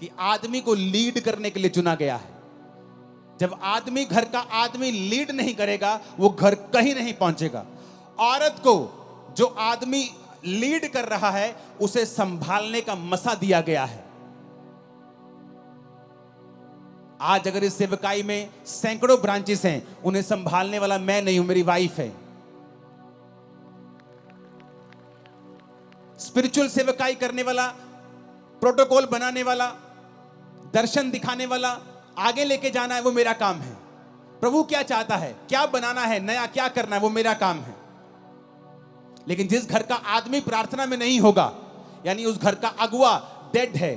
कि आदमी को लीड करने के लिए चुना गया है। जब आदमी, घर का आदमी लीड नहीं करेगा, वो घर कहीं नहीं पहुंचेगा। औरत को जो आदमी लीड कर रहा है उसे संभालने का मसा दिया गया है। आज अगर इस सेवकाई में सैकड़ों ब्रांचेस हैं, उन्हें संभालने वाला मैं नहीं हूं, मेरी वाइफ है। स्पिरिचुअल सेवकाई करने वाला, प्रोटोकॉल बनाने वाला, दर्शन दिखाने वाला, आगे लेके जाना है, वो मेरा काम है। प्रभु क्या चाहता है, क्या बनाना है, नया क्या करना है, वो मेरा काम है। लेकिन जिस घर का आदमी प्रार्थना में नहीं होगा, यानी उस घर का अगुआ डेड है,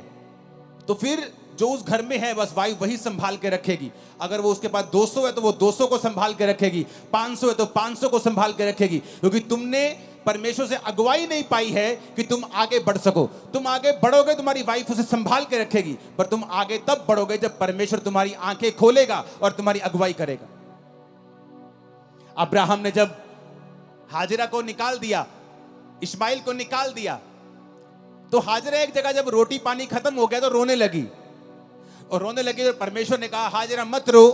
तो फिर जो उस घर में है बस वाइफ वही संभाल के रखेगी। अगर वो उसके पास 200 है तो वो 200 को संभाल के रखेगी, 500 है तो 500 को संभाल के रखेगी, क्योंकि तुमने परमेश्वर से अगुवाई नहीं पाई है कि तुम आगे बढ़ सको। तुम आगे बढ़ोगे, तुम्हारी वाइफ उसे संभाल के रखेगी, पर तुम आगे तब बढ़ोगे जब परमेश्वर तुम्हारी आंखें खोलेगा और तुम्हारी अगुवाई करेगा। अब्राहम ने जब हाजिरा को निकाल दिया, इस्माइल को निकाल दिया, तो हाजिरा एक जगह जब रोटी पानी खत्म हो गया तो रोने लगी, और रोने लगी तो परमेश्वर ने कहा हाजिरा मत रो,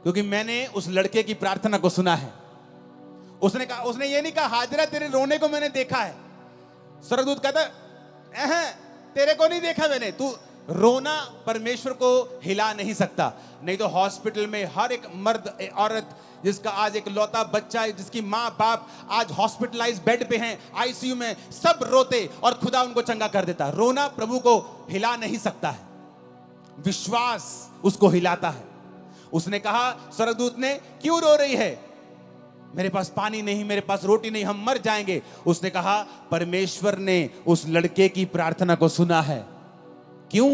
क्योंकि मैंने उस लड़के की प्रार्थना को सुना है। उसने कहा, उसने ये नहीं कहा हाजिरा तेरे रोने को मैंने देखा है। स्वर्गदूत कहता तेरे को नहीं देखा मैंने, तू रोना परमेश्वर को हिला नहीं सकता। नहीं तो हॉस्पिटल में हर एक मर्द औरत जिसका आज एक लौता बच्चा है, जिसकी माँ बाप आज हॉस्पिटलाइज बेड पे हैं, आईसीयू में, सब रोते और खुदा उनको चंगा कर देता। रोना प्रभु को हिला नहीं सकता है, विश्वास उसको हिलाता है। उसने कहा स्वर्गदूत ने, क्यों रो रही है? मेरे पास पानी नहीं, मेरे पास रोटी नहीं, हम मर जाएंगे। उसने कहा परमेश्वर ने उस लड़के की प्रार्थना को सुना है। क्यों?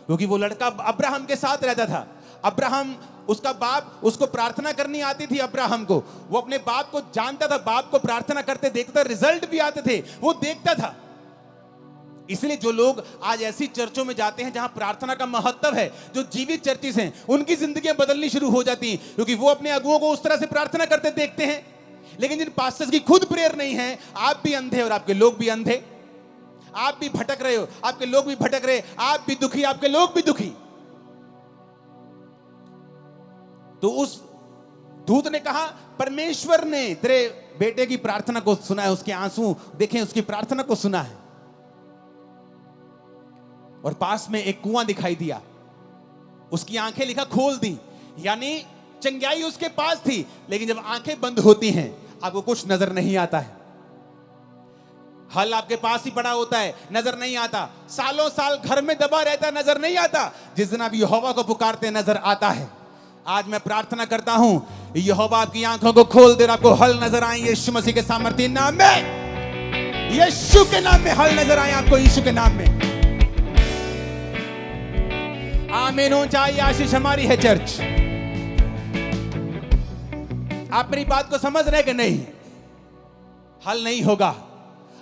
क्योंकि वो लड़का अब्राहम के साथ रहता था। अब्राहम, उसका बाप, उसको प्रार्थना करनी आती थी अब्राहम को। वो अपने बाप को जानता था, बाप को प्रार्थना करते देखता था, रिजल्ट भी आते थे, वो देखता था। इसलिए जो लोग आज ऐसी चर्चों में जाते हैं जहां प्रार्थना का महत्व है, जो जीवित चर्चिस हैं, उनकी जिंदगियां बदलनी शुरू हो जाती हैं, क्योंकि वो अपने अगुओं को उस तरह से प्रार्थना करते देखते हैं। लेकिन जिन पास्टर्स की खुद प्रेयर नहीं है, आप भी अंधे और आपके लोग भी अंधे, आप भी भटक रहे हो, आपके लोग भी भटक रहे, आप भी दुखी, आपके लोग भी दुखी। तो उस दूत ने कहा परमेश्वर ने तेरे बेटे की प्रार्थना को सुना है, उसके आंसू देखें, उसकी प्रार्थना को सुना है। और पास में एक कुआं दिखाई दिया, उसकी आंखें लिखा खोल दी, यानी चंगाई उसके पास थी। लेकिन जब आंखें बंद होती हैं आपको कुछ नजर नहीं आता है। हल आपके पास ही पड़ा होता है, नजर नहीं आता। सालों साल घर में दबा रहता, नजर नहीं आता। जिस दिन आप यहोवा को पुकारते नजर आता है। आज मैं प्रार्थना करता हूं, यहोवा आपकी आंखों को खोल दे और आपको हल नजर आए यीशु मसीह के सामर्थ्य नाम में। यीशु के नाम में हल नजर आए आपको, यीशु के नाम में। आमीन। ऊंचाई आशीष हमारी है चर्च। आप मेरी बात को समझ रहे कि नहीं? हल नहीं होगा।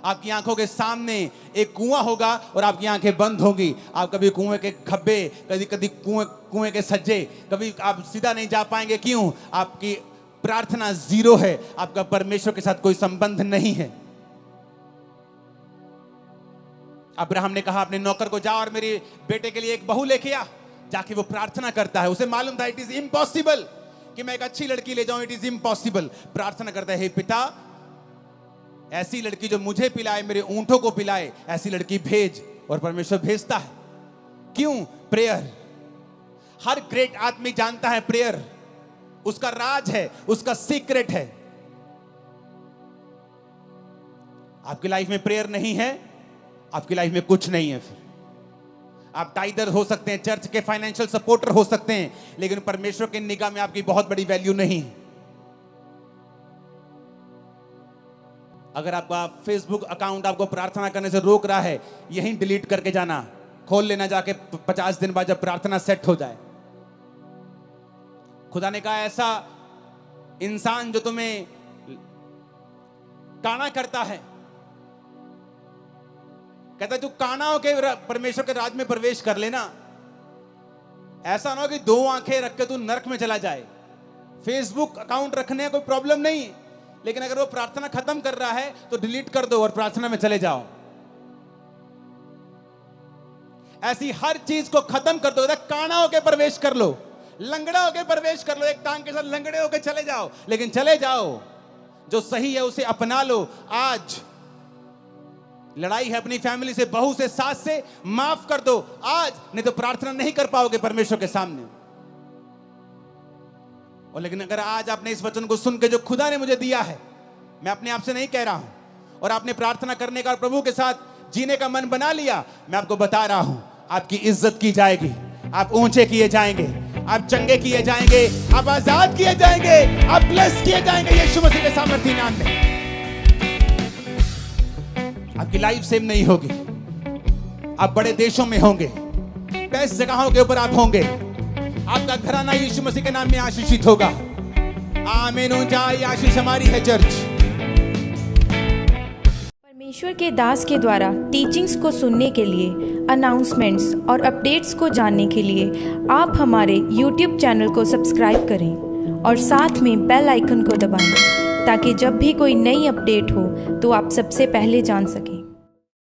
आपकी आंखों के सामने एक कुआं होगा और आपकी आंखें बंद होंगी। आप कभी कुएं के खब्बे, कभी कभी कुएं के सज्जे, कभी आप सीधा नहीं जा पाएंगे। क्यों? आपकी प्रार्थना जीरो है, आपका परमेश्वर के साथ कोई संबंध नहीं है। अब्राहम ने कहा अपने नौकर को, जा और मेरे बेटे के लिए एक बहू लेके आ। जाके वो प्रार्थना करता है। उसे मालूम था इट इज इम्पॉसिबल कि मैं एक अच्छी लड़की ले जाऊं, इट इज इम्पॉसिबल। प्रार्थना करता है, हे पिता, ऐसी लड़की जो मुझे पिलाए, मेरे ऊंटों को पिलाए, ऐसी लड़की भेज। और परमेश्वर भेजता है। क्यों? प्रेयर। हर ग्रेट आदमी जानता है प्रेयर। उसका राज है, उसका सीक्रेट है। आपकी लाइफ में प्रेयर नहीं है, आपकी लाइफ में कुछ नहीं है। फिर आप टाइडर हो सकते हैं, चर्च के फाइनेंशियल सपोर्टर हो सकते हैं, लेकिन परमेश्वर की निगाह में आपकी बहुत बड़ी वैल्यू नहीं है। अगर आपका फेसबुक अकाउंट आपको प्रार्थना करने से रोक रहा है, यहीं डिलीट करके जाना, खोल लेना जाके 50 दिन बाद जब प्रार्थना सेट हो जाए। खुदा ने कहा ऐसा इंसान जो तुम्हें काना करता है, कहता है तू काना हो के परमेश्वर के राज में प्रवेश कर लेना। ऐसा ना हो कि 2 आंखें रख के तू नरक में चला जाए। फेसबुक अकाउंट रखने का कोई प्रॉब्लम नहीं, लेकिन अगर वो प्रार्थना खत्म कर रहा है तो डिलीट कर दो और प्रार्थना में चले जाओ। ऐसी हर चीज को खत्म कर दो। काना होके प्रवेश कर लो, लंगड़ा होके प्रवेश कर लो, एक टांग के साथ लंगड़े होके चले जाओ, लेकिन चले जाओ। जो सही है उसे अपना लो। आज लड़ाई है अपनी फैमिली से, बहू से, सास से, माफ कर दो आज, नहीं तो प्रार्थना नहीं कर पाओगे परमेश्वर के सामने। और लेकिन अगर आज आपने इस वचन को सुन के जो खुदा ने मुझे दिया है, मैं अपने आप से नहीं कह रहा हूं, और आपने प्रार्थना करने का, प्रभु के साथ जीने का मन बना लिया, मैं आपको बता रहा हूं, आपकी इज्जत की जाएगी, आप ऊंचे किए जाएंगे, आप चंगे किए जाएंगे, आप आजाद किए जाएंगे, आप ब्लेस किए जाएंगे यीशु मसीह के सामर्थ्य नाम में। आपकी लाइफ सेम नहीं होगी। आप बड़े देशों में होंगे, बेस्ट जगहों के ऊपर आप होंगे। आपका घराना यीशु मसीह के नाम में आशीषित होगा। आमीन। ऊंचाई आशीष हमारी है चर्च। परमेश्वर के दास के द्वारा टीचिंग्स को सुनने के लिए, अनाउंसमेंट्स और अपडेट्स को जानने के लिए आप हमारे YouTube चैनल को सब्सक्राइब करें और साथ में बेल आइकन को दबाएं, ताकि जब भी कोई नई अपडेट हो तो आप सबसे पहले जान सकें।